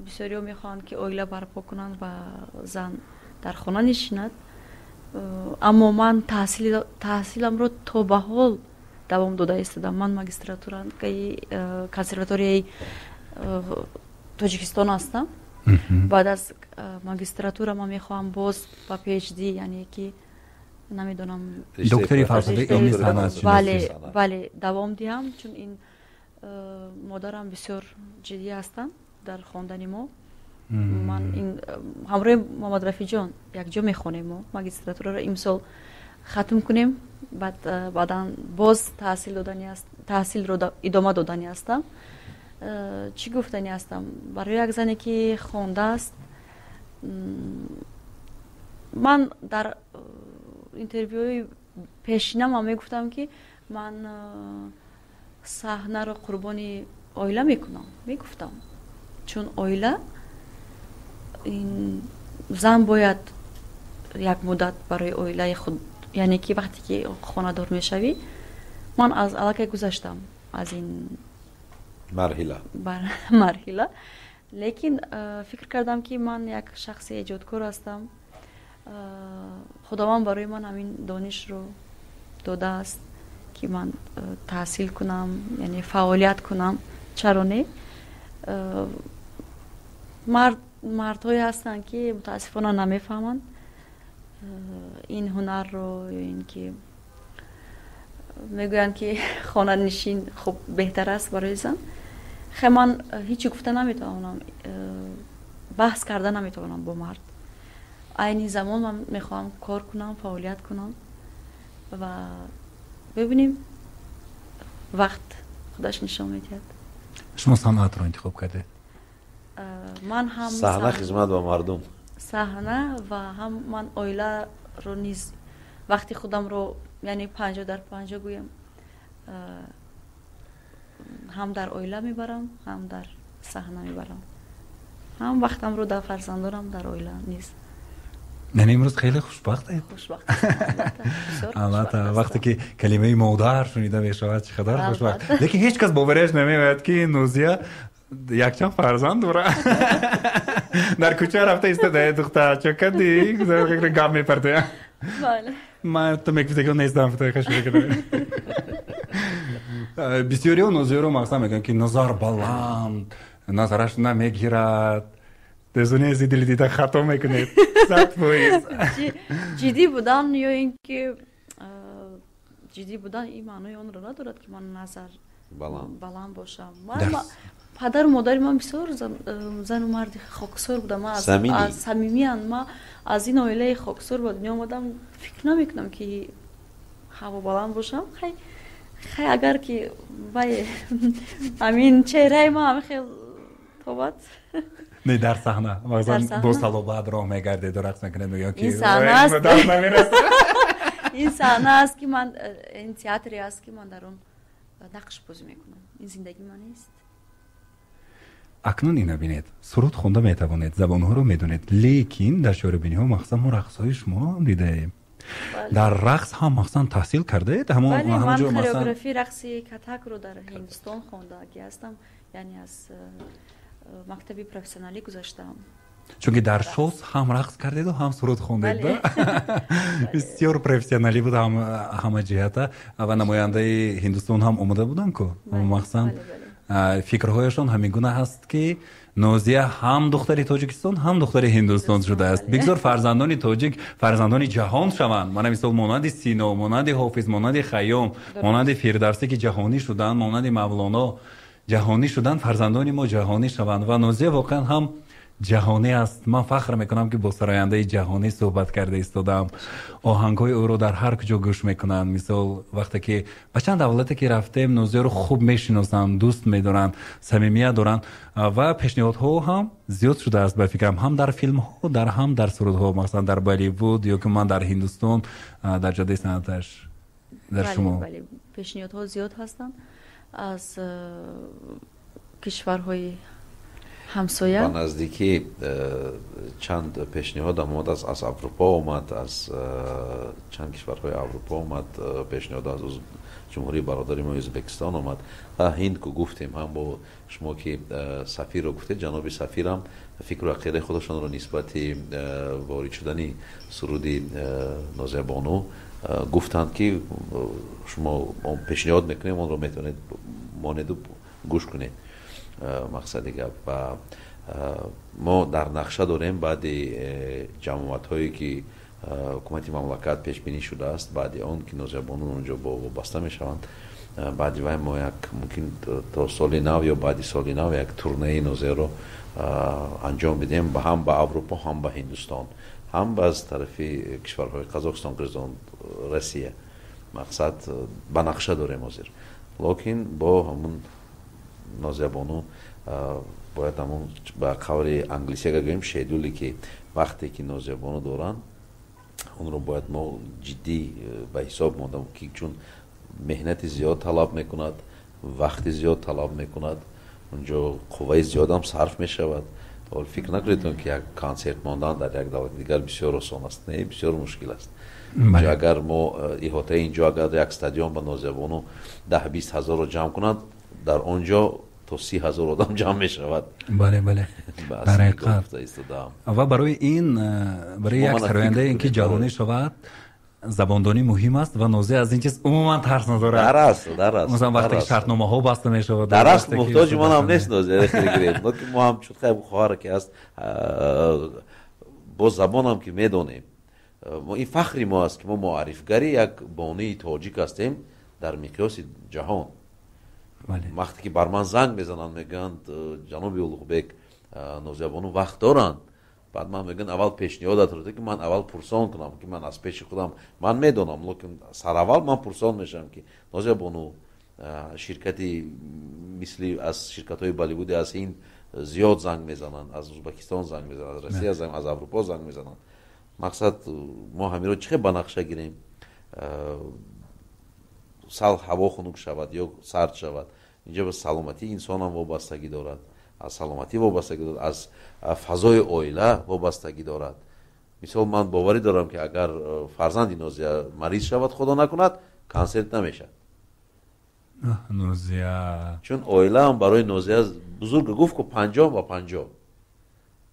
بسیاری ها میخوان که اویله برپا کنند و زن در خانه نشیند، اما من تحصیلم رو تا به حال دوام داده ایستادم. من ماگستراتورا که کنسرواتوریای تاجیکستان هستم. بعد از ماگستراتورا من میخوام باز با پی اچ دی، یعنی که نمیدونم دکتری فلسفه علمی صنعت. بله دوام دهم، چون این مادرم بسیار جدی هستن در خواندن ما. من این همراه محمد رفیع جان یک جا میخونیم، ما ماگستراتورا رو امسال ختم کنیم، بعدا باز تحصیل رو ادامه دادنی هستم. چی گفتنی هستم برای یک زنی که خوانده است؟ من در اینترویوی پیشینم هم میگفتم که من صحنه رو قربانی اویله میگفتم، چون اویله این زن باید یک مدت برای اویله خود، یعنی که وقتی که خانه دار میشوی، من از علاقه گذشتم از این مرحله، لیکن فکر کردم که من یک شخص ایجادکار هستم. خداوند برای من همین دانش رو داده است که من تحصیل کنم، یعنی فعالیت کنم. چرا نه؟ مردهایی هستن که متاسفانه نمیفهمند این هنر رو، این که میگویند که خانه نشین خب بهتر است برای زن. خیلی من هیچی گفته نمیتونم، بحث کرده نمیتونم با مرد. اینی زمان من میخوام کار کنم، فعالیت کنم و ببینیم وقت خودش نشان میدهد. شما صنعت رو انتخاب کرده؟ من هم صحنه خدمت با مردم، صحنه و هم من اویله رو نیز وقتی خودم رو یعنی 50 در 50 گویم، هم در اویله میبرم، هم در صحنه میبرم، هم وقتم رو در فرزندانم در اویله نیز. یعنی امروز خیلی خوشبخته. البته وقتی که کلمه مادر شنیده میشود چقدر خوشبخت، لیکن هیچ کس باورش نمیاد که نوزیه یک چند فرزند داره. در کوچه رفته ایستاده دختر چکدی در گام میپرده. بله من تو میگفتی نیستم تو خوش میکنم. بسیاری و نوزیه رو مقصد میگن که نظر بلند، نظرش نمیگیرد، دزونی از دلی دیده خطا میکنید. جدی بودن یا اینکه جدی بودن این معنی اون رو ندارد که من نظر بلند باشم. پدر و مادر من بسیار زن و مرد خاکسار بودم. من از صمیمیان ما از این عائله خاکسار به دنیا آمدم. فکر نمیکنم که هوا بلند باشم. خیلی اگر که بای همین چهره ما هم خیلی توبت نه در صحنه مثلا 2 سال بعد راه میگرده و رقص میکنه یا که این صحنه است. این صحنه است که من این تئاتری است که من در اون نقش بازی میکنم. این زندگی من نیست. اکنون اینو ببینید، سرود خونده میتوانید، زبانها رو میدونید، لیکن در شعربینی ها مخصوصا ما رقص های شما هم دیده. در رقص هم مخصوصا تحصیل کرده؟ من کوریوگرافی رقصی کتک رو در هندوستان خونده که هستم، یعنی از مکتبی پروفسیونالی گذاشتم. چون که در شوز هم رقص کردید و هم سرود خوندید. بسیار پروفسیونالی بود همه جهت و نماینده هندوستان هم اومده بودن که مخصوصا фикрҳояшон ҳамин гуна ҳаст ки нозия ҳам духтари тоҷикистон ҳам духтари ҳиндустон шудааст. бигзор фарзандони тоҷик фарзандони ҷаҳон шаванд. Мана мисол монанди Сино, монанди Ҳофиз, монанди Хайём, монанди Фирдавсӣ ки ҷаҳонӣ шуданд, монанди Мавлоно ҷаҳонӣ шуданд, фарзандони мо ҷаҳонӣ шаванд ва нозия воқеан ҳам ҷаҳонӣ аст. ман фахр мекунам ки бо сарояндаи ҷаҳонӣ суҳбат карда истодам. оҳангҳои ӯро дар ҳар куҷо гӯш мекунанд. мисол вақте ки ба чанд давлате ки рафтем нозиёро хуб мешиносанд, дӯст медоранд, самимият доранд ва пешниҳодҳо ҳам зиёд шудааст ба фикрам, ҳам дар филмҳо ҳам дар сурудҳо, масалан дар Болливуд ё ки ман дар Ҳиндустон дар ҷодаи санъаташ дар шумо. бале пешниҳодҳо зиёд ҳастанд аз кишварҳои ҳамсоя. ба наздикӣ чанд пешниҳод омад аз Аврупо омад, аз чанд кишварҳои Аврупо омад, пешниҳод аз ҷумҳурии бародари мо Ӯзбекистон омад. ҳинд ку гуфтем, ҳам бо шумо ки сафирро гуфтед, ҷаноби сафирам фикру ақидаи худашонро нисбати ворид шудани суруди Нозиябону гуфтанд ки шумо пешниҳод мекунем, онро метавонед монеду гӯш кунед. мақсади гап ва мо дар нақша дорем баъди ҷамоатҳое ки ҳукумати мамлакат пешбинӣ шудааст, баъди он ки Нозиябону онҷо вобаста мешаванд, баъди вай мо як мумкин то соли нав ё баъди соли нав як турнеи нозияро анҷом бидем ҳам ба Аврупо, ҳам ба Ҳиндустон, ҳам аз тарафи кишварҳои Қазоқистон, Қирғизистон, Россия. мақсад ба нақша дорем ҳозир, локин бо ҳамун Нозиябону бояд ҳамун ба қавли англисига гӯем шедули ки вақте ки Нозиябону доранд онро бояд мо ҷиддӣ ба ҳисоб мондам, ки чун меҳнати зиёд талаб мекунад, вақти зиёд талаб мекунад, онҷо қувваи зиёдам сарф мешавад. фикр накунед ки як консерт мондан дар як давлати дигар бисёр осон аст. Не, бисёр мушкил аст. агар мо иҳотаи инҷо агар як стадион ба Нозиябону 10-20 ҳазорро ҷамъ кунад, дар онҷо то 30 000 одам ҷамъ мешавад. бале дар ҳақиқат. ва барои ин барои як сарояндаи ин ки ҷаҳонӣ шавад забондонӣ муҳим аст ва нозия аз ин чиз умуман тарс надорад. дар аст масалан вақте ки шартномаҳо баста мешавад, дар аст муҳтоҷи ман ҳам нест нозия гирем, локин мо ҳам чутқа хоҳар ки аст бо забонам ки медонем, ин фахри мо аст ки мо муаррифгари як бонии тоҷик ҳастем дар миқёси ҷаҳон. вақте ки бар ман занг мезананд, мегӯянд ҷаноби Улуғбек, Нозиябону вақт доранд, баъд ман мегӯянд аввал пешниҳодатро ки ман аввал пурсон кунам, ки ман аз пеши худам ман медонам, локин сараввал ман пурсон мешавам ки Нозиябону ширкати мисли аз ширкатҳои Болливуди аз Ҳинд зиёд занг мезананд, аз Ӯзбекистон занг мезананд, аз Россия занг, аз Аврупо занг мезананд. мақсад мо ҳамиро чӣ ба нақша гирем, сал ҳаво хунук шавад ё сард шавад, инҷо ба саломатии инсонам вобастагӣ дорад, аз саломатӣ вобастагӣ дорад, аз фазои оила вобастагӣ дорад. мисол ман боварӣ дорам ки агар фарзанди Нозия мариз шавад, худо накунад, консерт намешавад. нозия чун оилаам барои Нозия бузург гуфт ку 50 ва 50,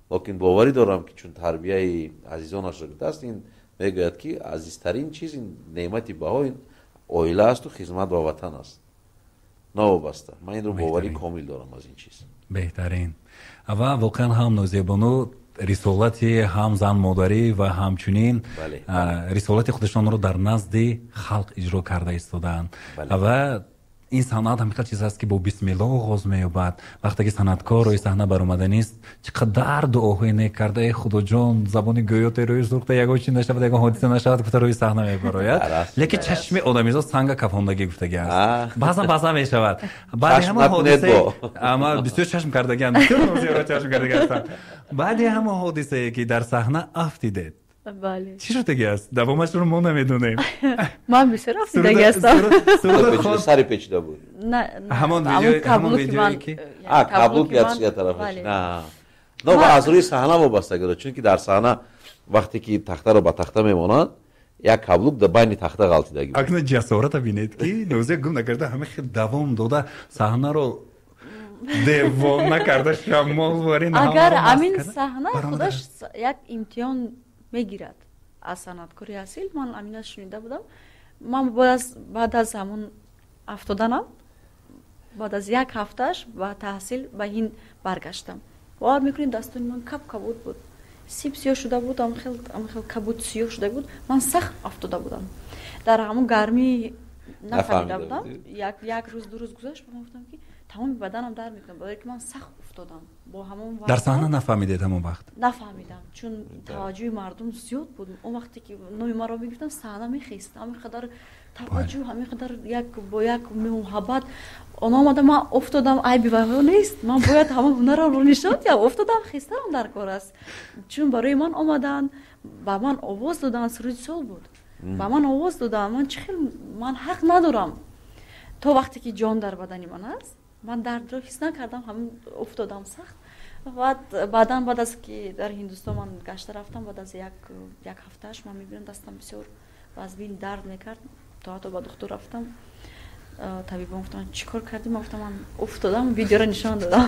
локин боварӣ дорам ки чун тарбияи азизонашро гирифтааст, ин мегӯяд ки азизтарин чиз, ин неъмати баҳо ин оила асту хизмат ва ватан аст, навобаста. ман инро боварӣ комил дорам аз ин чиз. беҳтарин. ва воқеан ҳам Нозиябону рисолати ҳам занмодарӣ ва ҳамчунин рисолати худашонро дар назди халқ иҷро карда истодаанд. ва ин санъат ҳамиқат чиз аст ки бо бисмиллоҳ оғоз меёбад. вақте ки санъаткор рӯи саҳна баромаданист, чӣ қадар дуоҳое некарда, эй худоҷон, забони гӯётерои сӯхта, ягон чиз нашавад, ягон ҳодиса нашавад, гуфта рӯи саҳна мебарояд. лекин чашми одамизод санга кафондагӣ гуфтагӣ аст. баъзан мешавад. баъди ҳама ҳодисае, ама бисёр чашм кардагианд, бисёр нозиёро чашм кардаги ҳастанд. баъди ҳама ҳодисае ки дар саҳна афтидед, чӣ шудагӣ аст? Давомашро мо намедонем. ман бисёр афтидагӣ ҳастам. сари печида буд. ҳамон видеое ки каблук я тарафаш. но аз рӯи саҳна вобастагӣ дорад, чунки дар саҳна вақте ки тахтаро ба тахта мемонад, як каблук дар байни тахта ғалтидагӣ. акна ҷасората бинед ки Нозия гум накарда, ҳама хел давом дода саҳнаро девона карда, шамолварӣ агар амин саҳна худаш як имтиҳон мегирад аз санъаткори асил. ман аминаш шунида будам. ман баъд аз ҳамун афтоданам بعد از یک هفتهش با تحصیل به هند برگشتم. باور میکنید دستون من کبود بود، سیب سیاه شده بود، هم خیلی کبود سیاه شده بود. من سخت افتاده بودم در همون گرمی، نفهمیده بودم. یک روز دو روز گذشت من گفتم که تمام بدنم درد میکنه، برای که من سخت افتادم با همون وقت. در صحنه نفهمیدید همون وقت؟ نفهمیدم چون توجه مردم زیاد بود. اون وقتی که نوی ما رو میگفتن صحنه میخیست، همین قدر توجه، همین قدر یک با یک محبت اونا آمده. من افتادم، ای بی‌وفا نیست، من باید همه هنر رو نشون بدم. افتادم، خیستم در کار است، چون برای من آمدن با من آواز دادن. سرود سال بود، با من آواز دادن. من من حق ندارم تا وقتی که جان در بدنی من است. من درد رو حس نکردم، همین افتادم سخت. بعد از که در هندوستان من گشته رفتم، بعد از یک هفتهش من میبینم دستم بسیار وزبیل درد میکرد. تا با دکتر رفتم، طبیبا گفتن چیکار کردی؟ من گفتم من افتادم، ویدیو رو نشان دادم.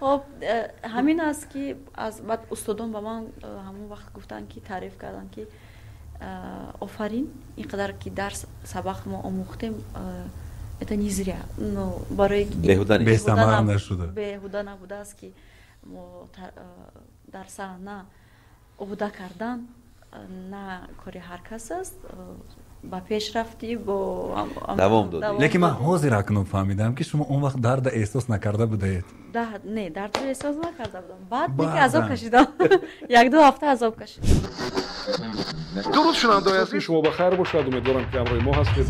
خب همین است که از بعد استادان با من همون وقت گفتن که تعریف کردن که آفرین، اینقدر که درس سبق ما آموختیم это не зря. برای بهوده نبوده است که در صحنه عهده کردن نه کاری هر کس است. با پیش رفتی با دوام دادی. لیکن من حاضر اکنون فهمیدم که شما اون وقت درد احساس نکرده بودید. نه، درد احساس نکرده بودم. بعد که عذاب کشیدم. یک دو هفته عذاب کشیدم. درود شنونده‌های عزیز، شما بخیر باشید. امیدوارم که همراه ما هستید.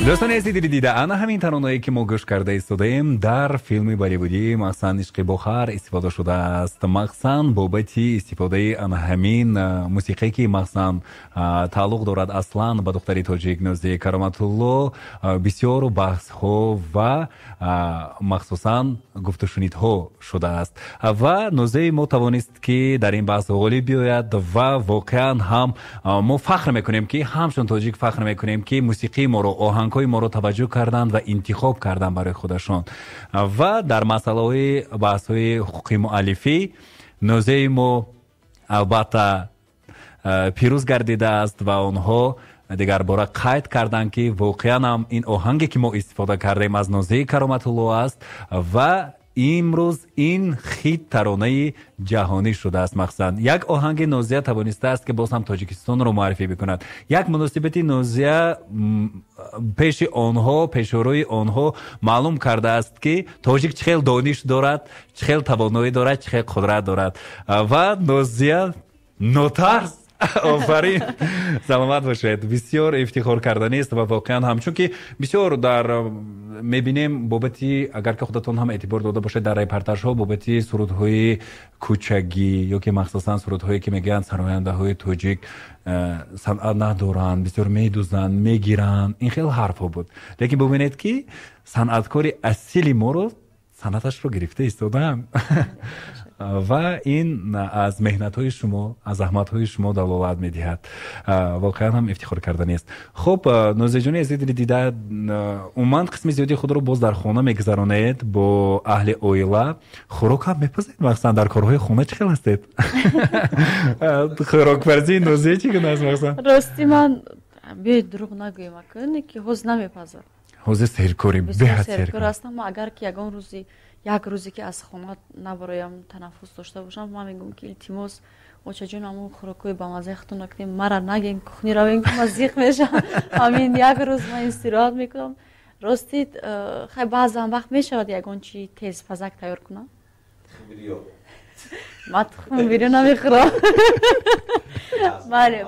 دوستان عزیز دیده انا همین ترانه‌ای که ما گوش کرده ایستادیم در فیلم بالیوودی مخصوصاً عشق بخار استفاده شده است. مخصوصاً بابت استفاده انا همین موسیقی که مخصوصاً تعلق دارد اصلاً با دختری تاجیک نوزه کرامت‌الله بسیار بحث ها و مخصوصاً گفت و شنید ها شده است و نوزه ما توانست که در این بحث غالب بیاید و واقعاً هم ما فخر میکنیم که همچون تاجیک فخر میکنیم که موسیقی ما رو، آهنگ‌های ما رو توجه کردند و انتخاب کردند برای خودشان و در مسئله بحث‌های حقوق مؤلفی نوزه ما البته پیروز گردیده است و آنها دیگر باره قید کردند که واقعا هم این آهنگی که ما استفاده کردیم از نوزه کرامت‌الله است و امروز این خیت ترانه جهانی شده است. مخصوصا یک آهنگ نوزه توانسته است که باز هم تاجیکستان رو معرفی بکند. یک مناسبت نوزه پیش آنها، پیش روی آنها معلوم کرده است که تاجیک چه خیلی دانش دارد، چه خیلی توانایی دارد، چه خیلی قدرت دارد و نوزه نوترس. آفرین، سلامت باشید. بسیار افتخار کردنی است و واقعا هم چون که بسیار در میبینیم بابتی اگر که خودتون هم اعتبار داده باشید در رپرتاژ ها بابتی سرودهای کوچگی یا که مخصوصا سرودهایی که میگن سراینده های تاجیک صنعت ندارن، بسیار میدوزن، میگیرن، این خیلی حرفا بود. لیکن ببینید که صنعتکار اصیلی ما رو صنعتش رو گرفته ایستادن و این از مهنت های شما، از زحمت های شما دلالت میدهد. واقعا هم افتخار کردنی است. خب نوزه جان عزیز دیده عموما قسم زیادی خود رو باز در خانه میگذرانید با اهل اویلا. خوراک هم میپزید مخصوصا در کارهای خانه چه خیلی هستید؟ خوراک ورزی نوزه چی کنه است مخصوصا؟ راستی من بیاید دروغ نگویم اکنه که حوز نمیپزم. حوز سرکاری بهت سرکار هستم. اگر که یک روزی که از خانه نبرایم تنفس داشته باشم من میگم که التماس اوچه جون همون خوراکای با مزه ختون نکنیم، مرا نگین کخنی رو بگیم که مزیق میشم. همین یک روز من استراحت میکنم. راستی خیلی بعضا وقت میشود یکون چی تیز پزک تیار کنم. من تخم ویدیو نمیخورم. بله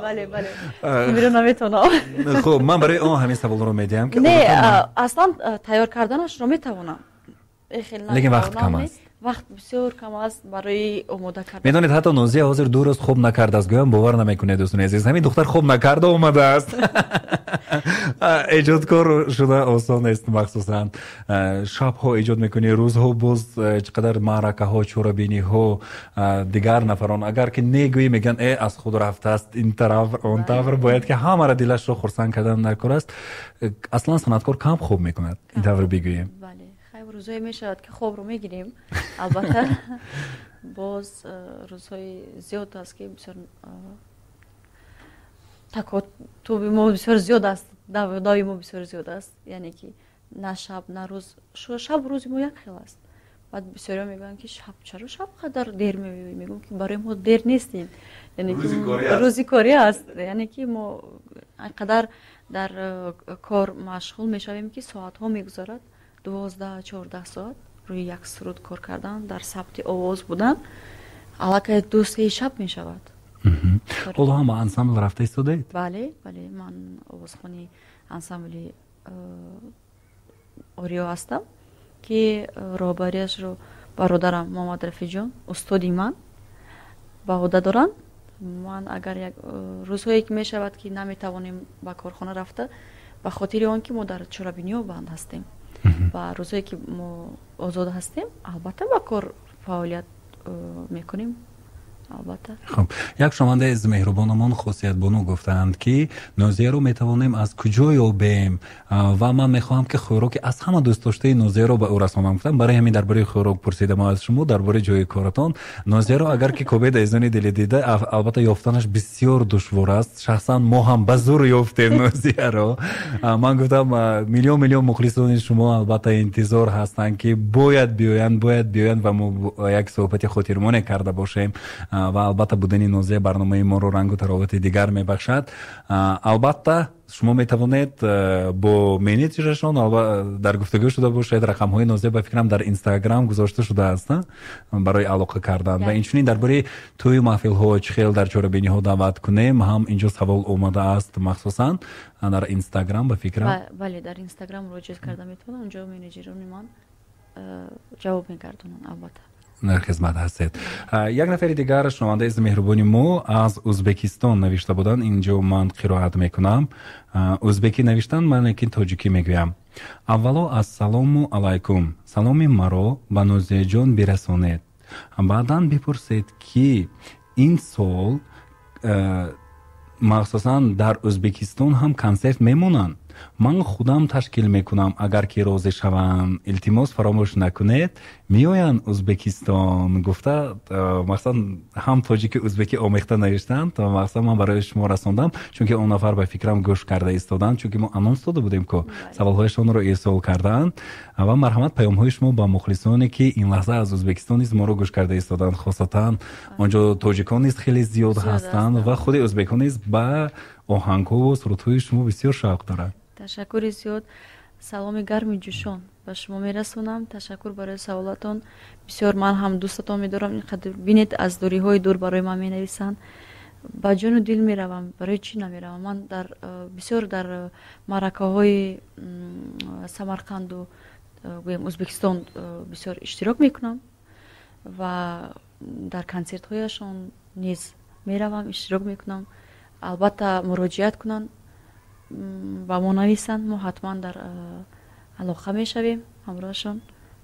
ویدیو نمیتونم. خب من برای اون همین سوال رو میدیم که نه اصلا تیار کردنش رو میتونم. لیکن وقت کم است. وقت بسیار کم است برای آماده کردن. میدونید حتی نوزیه حاضر 2 روز خوب نکرده است، گویم باور نمیکنه دوستان عزیز، همین دختر خوب نکرده اومده است. ایجادکار شده آسان است، مخصوصا شب ها ایجاد میکنی، روزها باز چقدر معرکه ها، چوربینی ها، دیگر نفران اگر که نگویی میگن ای از خود رفته است این طرف اون طرف، باید که همه را دلش رو خرسند کردن در کار است. اصلا صنعتکار کم خوب میکند این طور بگوییم. روزایی می شود که خواب رو میگیریم، البته باز روزهای زیاد است که بسیار تکاتوب ما بسیار زیاد است، داوی ما بسیار زیاد است، یعنی که نه شب نه روز، شب روز ما یک خیل است. بعد بسیاری میگن که شب چرا شب قدر دیر میگم که برای ما دیر نیستیم، یعنی که روزی کاری است، یعنی که ما قدر در کار مشغول میشویم که ساعت ها میگذارد، 12-14 ساعت روی یک سرود کار کردن، در ثبت آواز بودن، علاقه 2-3 شب می شود. حالا هم انسامبل رفته ایستادید؟ بله من آوازخوانی انسامبل آریو هستم که رهبریش رو برادرم محمد رفیع جان استادی من به عهده دارن. من اگر یک روزهایی که می شود که نمی توانیم به کارخانه رفته، به خاطر آن که ما در چرابینی بند هستیم و روزایی که ما آزاد هستیم البته با کار فعالیت میکنیم. البته خب یک شنونده از مهربانمان خاصیت بانو گفتند که نوزیه رو میتوانیم از کجا یابیم و من میخواهم که خوراک از همه دوست داشته نوزیه رو به او رسانم. گفتم برای همین درباره خوراک پرسیدم از شما، درباره جای کارتان. نوزیه رو اگر که کوبید ایزانی دل دیده، البته یافتنش بسیار دشوار است. شخصا ما هم به زور یافتیم نوزیه رو. من گفتم میلیون مخلصان شما البته انتظار هستند که باید بیاین و ما یک صحبت خاطرمانی کرده باشیم و البته بودن نوزیه برنامه ما رو رنگ و تراوت دیگر میبخشد. البته شما میتوانید با منیجرشون در گفتگو شده باشید. رقم های نوزیه به فکرم در اینستاگرام گذاشته شده است برای علاقه کردن و اینچنین درباره توی محفل ها چخیل در چوربینی ها دعوت کنیم هم اینجا سوال اومده است، مخصوصا در اینستاگرام به فکرم. بله در اینستاگرام روجست کرده میتونم، اونجا منیجرون من جواب میگردونن. البته در خدمت هستید. یک نفر دیگر شنونده از مهربانی ما از ازبکستان نوشته بودن، اینجا من قرائت میکنم. ازبکی نوشتن، من لیکن تاجیکی میگویم. اولا السلام علیکم، سلام مرا به نوزیه جان برسانید. بعدا بپرسید که این سال مخصوصا در ازبکستان هم کنسرت میمونن. من خودم تشکیل میکنم، اگر که راضی شوم التماس فراموش نکنید میآین ازبکستان. گفته مثلا هم تاجیک ازبکی آمیخته نوشتن تا مثلا من برای شما رساندم، چون که اون نفر به فکرم گوش کرده ایستادن، چون که ما آنونس داده بودیم که سوالهایشون رو ارسال کردن و مرحمت پیام های شما با مخلصانی که این لحظه از ازبکستان نیز ما رو گوش کرده ایستادن. خاصتا اونجا تاجیکان نیز خیلی زیاد هستند و خود ازبکان نیز با آهنگ ها و سرودهای شما بسیار شوق دارند. تشکر زیاد. سلام گرم جوشان به شما میرسونم. تشکر برای سوالاتون. بسیار من هم دوستتون میدارم. اینقدر بینید از دوری های دور برای من می نویسن، با جون و دل میروم. برای چی نمیروم؟ من در بسیار در معرکه های سمرقند و ازبکستان بسیار اشتراک میکنم و در کنسرت هایشان نیز میروم، اشتراک میکنم. البته مراجعت کنن با ما نویسن، ما حتما در علاقه میشویم همراهشون.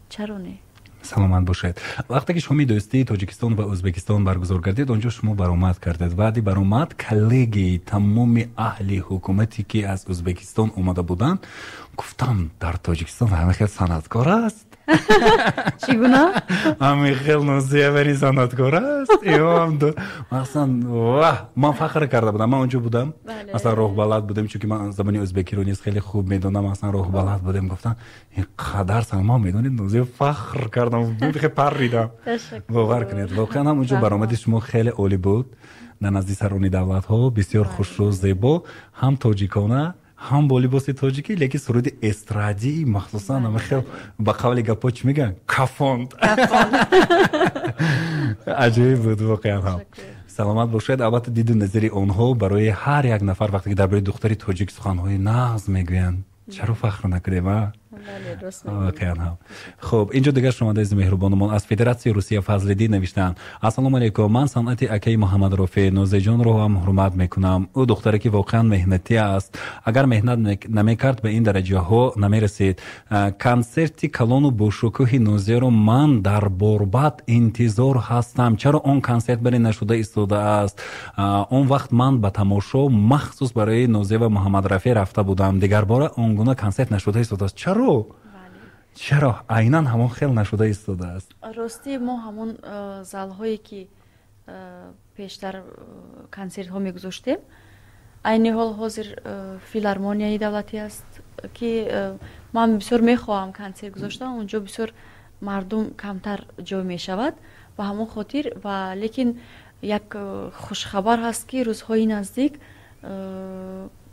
چرا نه؟ سلامت باشید. وقتی که شما دوستی تاجیکستان و ازبکستان برگزار کردید، اونجا شما برآمد کردید. بعدی برآمد کلیگی تمام اهل حکومتی که از ازبکستان اومده بودن گفتم در تاجیکستان همه خیلی صنعتکار است. چگونه؟ همه خیلی نوزیه بری صنعتکار است. مثلا من فخر کرده بودم. من اونجا بودم، مثلا راه بلد بودم، چون که من زبان ازبکی رو نیز خیلی خوب میدونم. مثلا راه بلد بودم، گفتن این قدر سلام میدونید نوزیه. فخر کردم، خیلی پریدم. باور کنید واقعا هم اونجا برآمد شما خیلی عالی بود. در نزد سران دولت ها بسیار خوش و زیبا، هم تاجیکانه هم با لباس تاجیکی، لیکن سرود استرادی مخصوصا هم خیلی با قول گپاچ میگن کافاند. عجیب بود واقعا هم. سلامت باشید. البته دید و نظری اونها برای هر یک نفر وقتی که درباره دختری تاجیک سخنهای نغز میگوین، چرا فخر نکنیم؟ بله درست واقعا هم. خب اینجا دیگه شما از مهربانمون از فدراسیون روسیه فضلدی نوشتن السلام علیکم من صنعت اکی محمد رفیع نوزه جان رو هم حرمت میکنم او دختری که واقعا مهنتی است اگر مهنت نمیکرد به این درجه ها نمیرسید کنسرت کلون و بوشکوه نوزه رو من در برباد انتظار هستم چرا اون کنسرت برای نشده ایستاده است اون وقت من به تماشا مخصوص برای نوزه و محمد رفیع رفته بودم دیگر بار اون گونه کنسرت نشده ایستاده است چرا عیناً همون خیلی نشده ایستاده است راستی ما همون زال‌هایی که پیشتر کنسرت ها میگذاشتیم عین حال حاضر فیلارمونیای دولتی است که من بسیار میخواهم کنسرت گذاشتم اونجا بسیار مردم کمتر جای میشود و همون خاطر و لیکن یک خوش خبر هست که روزهای نزدیک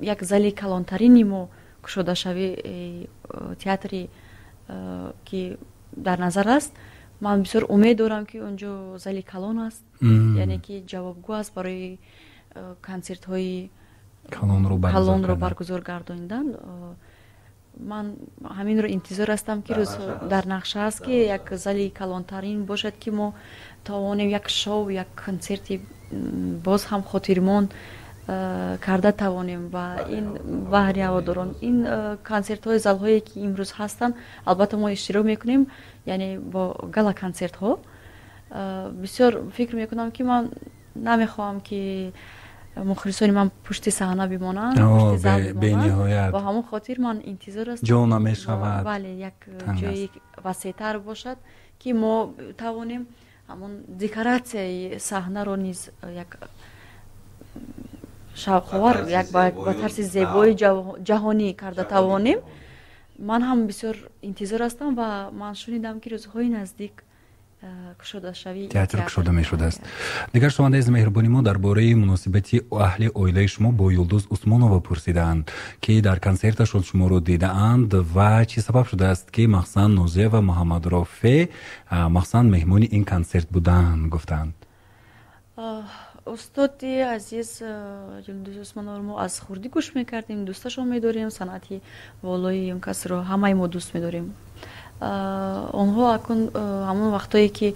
یک زلی کلانترینی ما کشوده شوی تئاتری که در نظر است من بسیار امید دارم که اونجا زلی کلان است یعنی که جوابگو است برای کنسرت های کلان رو برگزار گرداندن من همین رو انتظار هستم که روز در نقشه است که یک زلی کلانترین باشد که ما توانیم یک شو یک کنسرتی باز هم خاطرمان کرده توانیم و این بهره هواداران این کنسرت های زال هایی که امروز هستند البته ما اشتراک میکنیم یعنی با گالا کنسرت ها بسیار فکر میکنم که من نمیخواهم که مخلصان من پشت صحنه بمانند پشت زل بمانند با همون خاطر من انتظار است جا نمیشود بله یک جای وسیع‌تر باشد که ما توانیم همون دکوراسیون صحنه رو نیز یک شاوخوار یک با طرز زیبای جهانی کرده توانیم من هم بسیار انتظار هستم و من شنیدم که روزهای نزدیک کشوده شوی تئاتر کشوده میشده است دیگر شما از مهربانی ما درباره مناسبتی اهل اویله شما با یلدوز عثمانووا پرسیدند که در کنسرتشون شما رو دیدند و چی سبب شده است که مخصوصا نوزه و محمد رفیع مخصوصا مهمانی این کنسرت بودند گفتند استاد عزیز یلدوز عثمانووا ما از خوردی گوش میکردیم دوستش هم میداریم صنعتی والای اون کس رو همه ما دوست میداریم آنها اکنون همون وقتایی که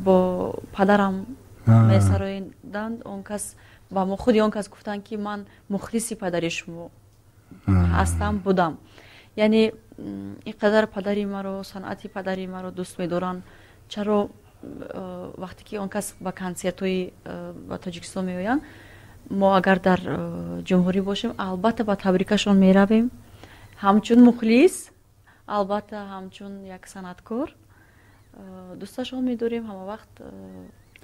با پدرم میسرایندند اون کس و ما خودی اون کس گفتن که من مخلصی پدر شما هستم بودم یعنی اینقدر پدری مرا صنعتی پدری مرا دوست میدارن چرا وقتی که اون کس با کنسرت های با تاجیکستان میآیند ما اگر در جمهوری باشیم البته با تبریکشون میرویم همچون مخلص البته همچون یک صنعتکار دوستشون میداریم همه وقت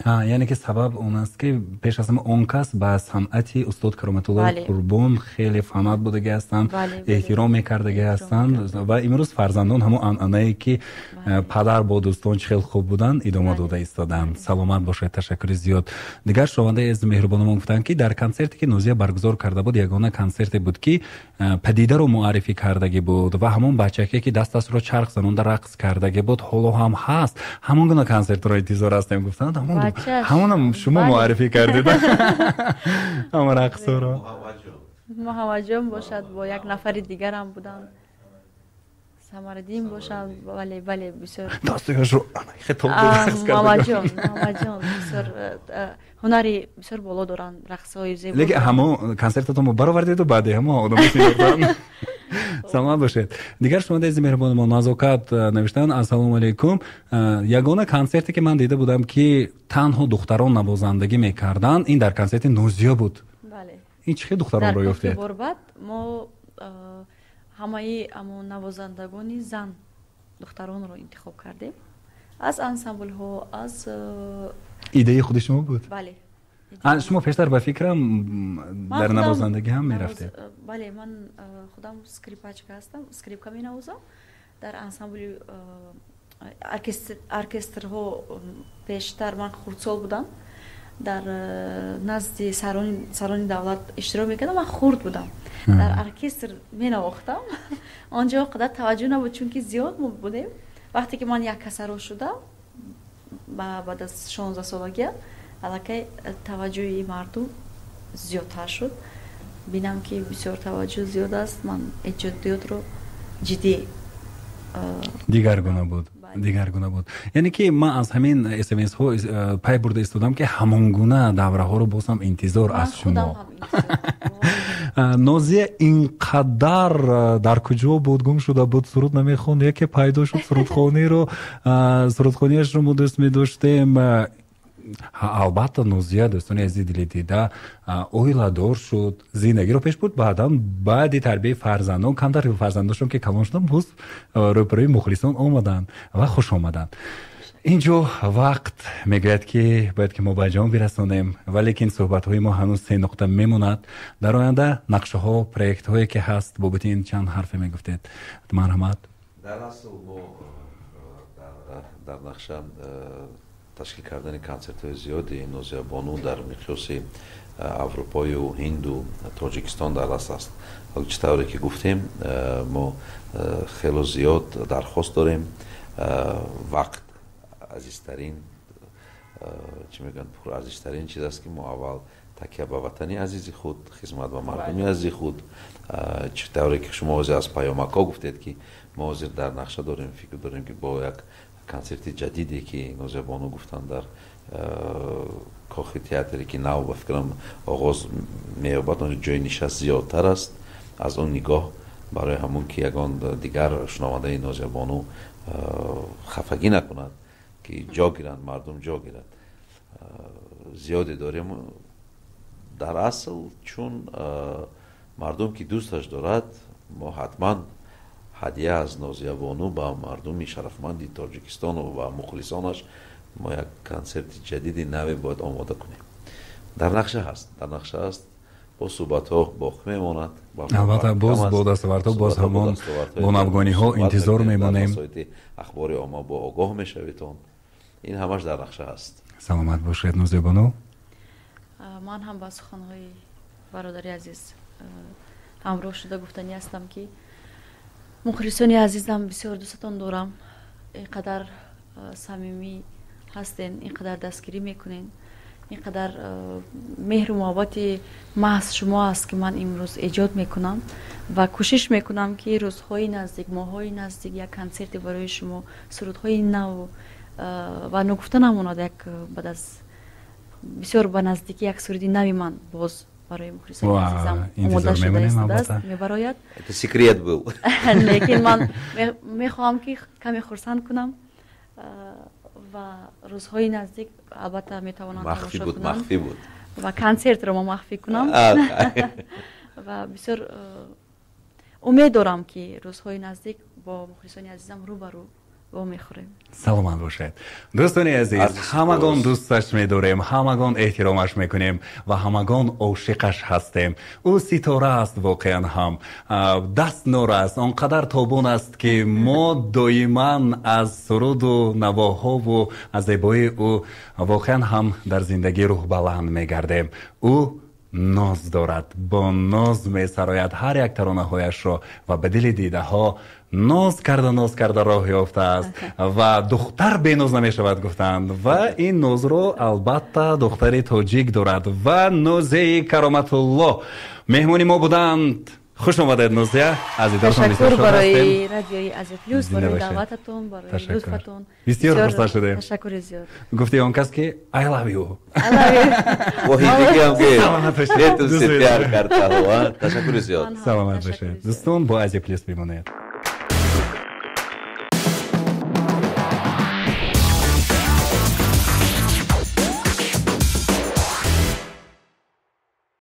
یعنی که سبب اون است که پیش از همه اون کس به صنعتی استاد کرامت الله قربان خیلی فنات بودگی هستند احترام میکردگی هستند و امروز فرزندان همون انعنه‌ای که پدر با دوستان خیلی خوب بودن ادامه داده ایستادند سلامت باشید تشکر زیاد دیگر شنونده از مهربانمون گفتن که در کنسرتی که نوزیه برگزار کرده بود یگانه کنسرتی بود که پدیده رو معرفی کردگی بود و همون بچه‌ای که دست رو چرخ زنونده رقص کردگی بود حالا هم هست همون گونه کنسرت رو انتظار هستیم گفتند همونم شما معرفی کردید همون رقصا رو مهوجم باشد با یک نفر دیگر هم بودن سمردین باشد بله بسیار دستش رو خطاب مهوجم بسیار هنری بسیار بالا دارن رقص های زیبا لیکن همون کنسرتتون برآوردید و بعد همون آدم می‌دادن سلام باشید دیگر شما از مهربان ما نازوکات نوشتن السلام علیکم یگانه کنسرتی که من دیده بودم که تنها دختران نوازندگی میکردن این در کنسرت نوزیا بود بله این چه دختران رو یافتید در برباد ما همه نوازندگان زن دختران رو انتخاب کردیم از انسامبل ها از ایده خود شما بود بله شما پیشتر به فکرم در نوازندگی هم میرفتید بله من خودم اسکریپاچکا هستم اسکریپکا می نوازم در انسامبل ارکستر ها پیشتر من خردسال بودم در نزد سران دولت اشتراک میکردم من خرد بودم در ارکستر می نواختم آنجا قدر توجه نبود چون که زیاد بودیم وقتی که من یک کسرو شدم بعد از 16 سالگی الکی توجه مردم زیادتر شد بینم که بسیار توجه زیاد است من جدیات رو جدی دیگرگونه بود. دیگرگونه بود. یعنی که من از همین اسمس ها پای برده استودم که همانگونه دوره ها رو بازم انتظار از شما. نازیه اینقدر در کجا بود گم شده بود سرود نمیخوند، یکی پیدا شد سرودخوانی رو سرودخوانیش رو ما دوست می‌داشتیم. البته نازیه دوستانی عزیز دلی دیده اویلادور شد، زندگی رو پیش بود. بعد تربیه فرزندان کم در فرزنداشون که کلان شدن باز روبروی مخلصان آمدن و خوش آمدن. اینجا وقت میگوید که باید که ما به جان برسانیم، ولیکن صحبت های ما هنوز 3 نقطه میموند. در آینده نقشه ها پروژه هایی که هست بابت این چند حرف میگفتید مرحمت. در اصل ما در نقشه تشکیل کردن کنسرت های زیادی نازیه بانو در مقیاس اروپای و هند و تاجیکستان در اصل است. حالا چطوری که گفتیم ما خیلی زیاد درخواست داریم. وقت عزیزترین چی میگن پر عزیزترین چیز است که ما اول تکیه به وطنی عزیز خود، خدمت به مردمی عزیز خود. چطوری که شما از پیامک‌ها گفتید که ما حاضر در نقشه داریم، فکر داریم که با یک کنسرت جدیدی که نازیه بانو گفتن در کاخ تئاتری که نو به فکرم آغاز می‌یابد، اون جای نشست زیادتر است. از اون نگاه برای همون که یگان دیگر شنونده نازیه بانو خفگی نکند که جا گیرند، مردم جا گیرند، زیادی داریم. در اصل چون مردم که دوستش دارد، ما حتما هدیه از نازیه بانو با مردم شرفمندی تاجیکستان و مخلصانش ما یک کنسرت جدیدی نوی باید آماده کنیم. در نقشه هست با صحبت ها باقی میماند. البته باز با دستاورد ها باز همان با نوگانی ها انتظار میمانیم. اخبار عامه با آگاه میشویتون. این همش در نقشه هست. سلامت باشید نازیه بانو. من هم با سخنهای برادری عزیز همراه شده گفتنی هستم که مخلصانی عزیزم بسیار دوستتان دارم. اینقدر صمیمی هستین، اینقدر دستگیری میکنین، اینقدر مهر و محبت محض شما است که من امروز ایجاد میکنم و کوشش میکنم که روزهای نزدیک، ماهای نزدیک یک کنسرت برای شما، سرودهای نو و نگفتن هموند یک بعد از بسیار به نزدیکی یک سرودی نوی من باز برای مخلصان عزیزم آماده شده است میبراید. سیکریت بود. لیکن من میخواهم که کمی خرسند کنم و روزهای نزدیک البته میتوانم مخفی بود و کنسرت رو ما مخفی کنم و بسیار امید دارم که روزهای نزدیک با مخلصان عزیزم روبرو و میخوریم. سلامت باشید دوستان عزیز. همگان دوستش میداریم، همگان احترامش میکنیم و همگان عاشقش هستیم. او ستاره است، واقعا هم دست نور است، آنقدر تابون است که ما دائما از سرود و نواها و از زیبایی او واقعا هم در زندگی روح بلند میگردیم. او ناز دارد، با ناز میسراید هر یک ترانه هایش را و به دل دیده ها ناز کرده راه یافته است و دختر بی ناز نمی شود گفتند و این ناز رو البته دختر تاجیک دارد و نازیه کرامت الله مهمونی ما بودند. خوش آمدید نازیه. تشکر برای رادیوی عزیز پلوس، برای دعوتتون، برای لطفتون. بسیار خوشحال شدیم. تشکر زیاد. گفتی اون کس که I love you. وحیدی که هم که تو سے پیار کرتا ہوا. تشکر زیاد. سلامت باشید دوستان. با عزیز پلوس بمانید.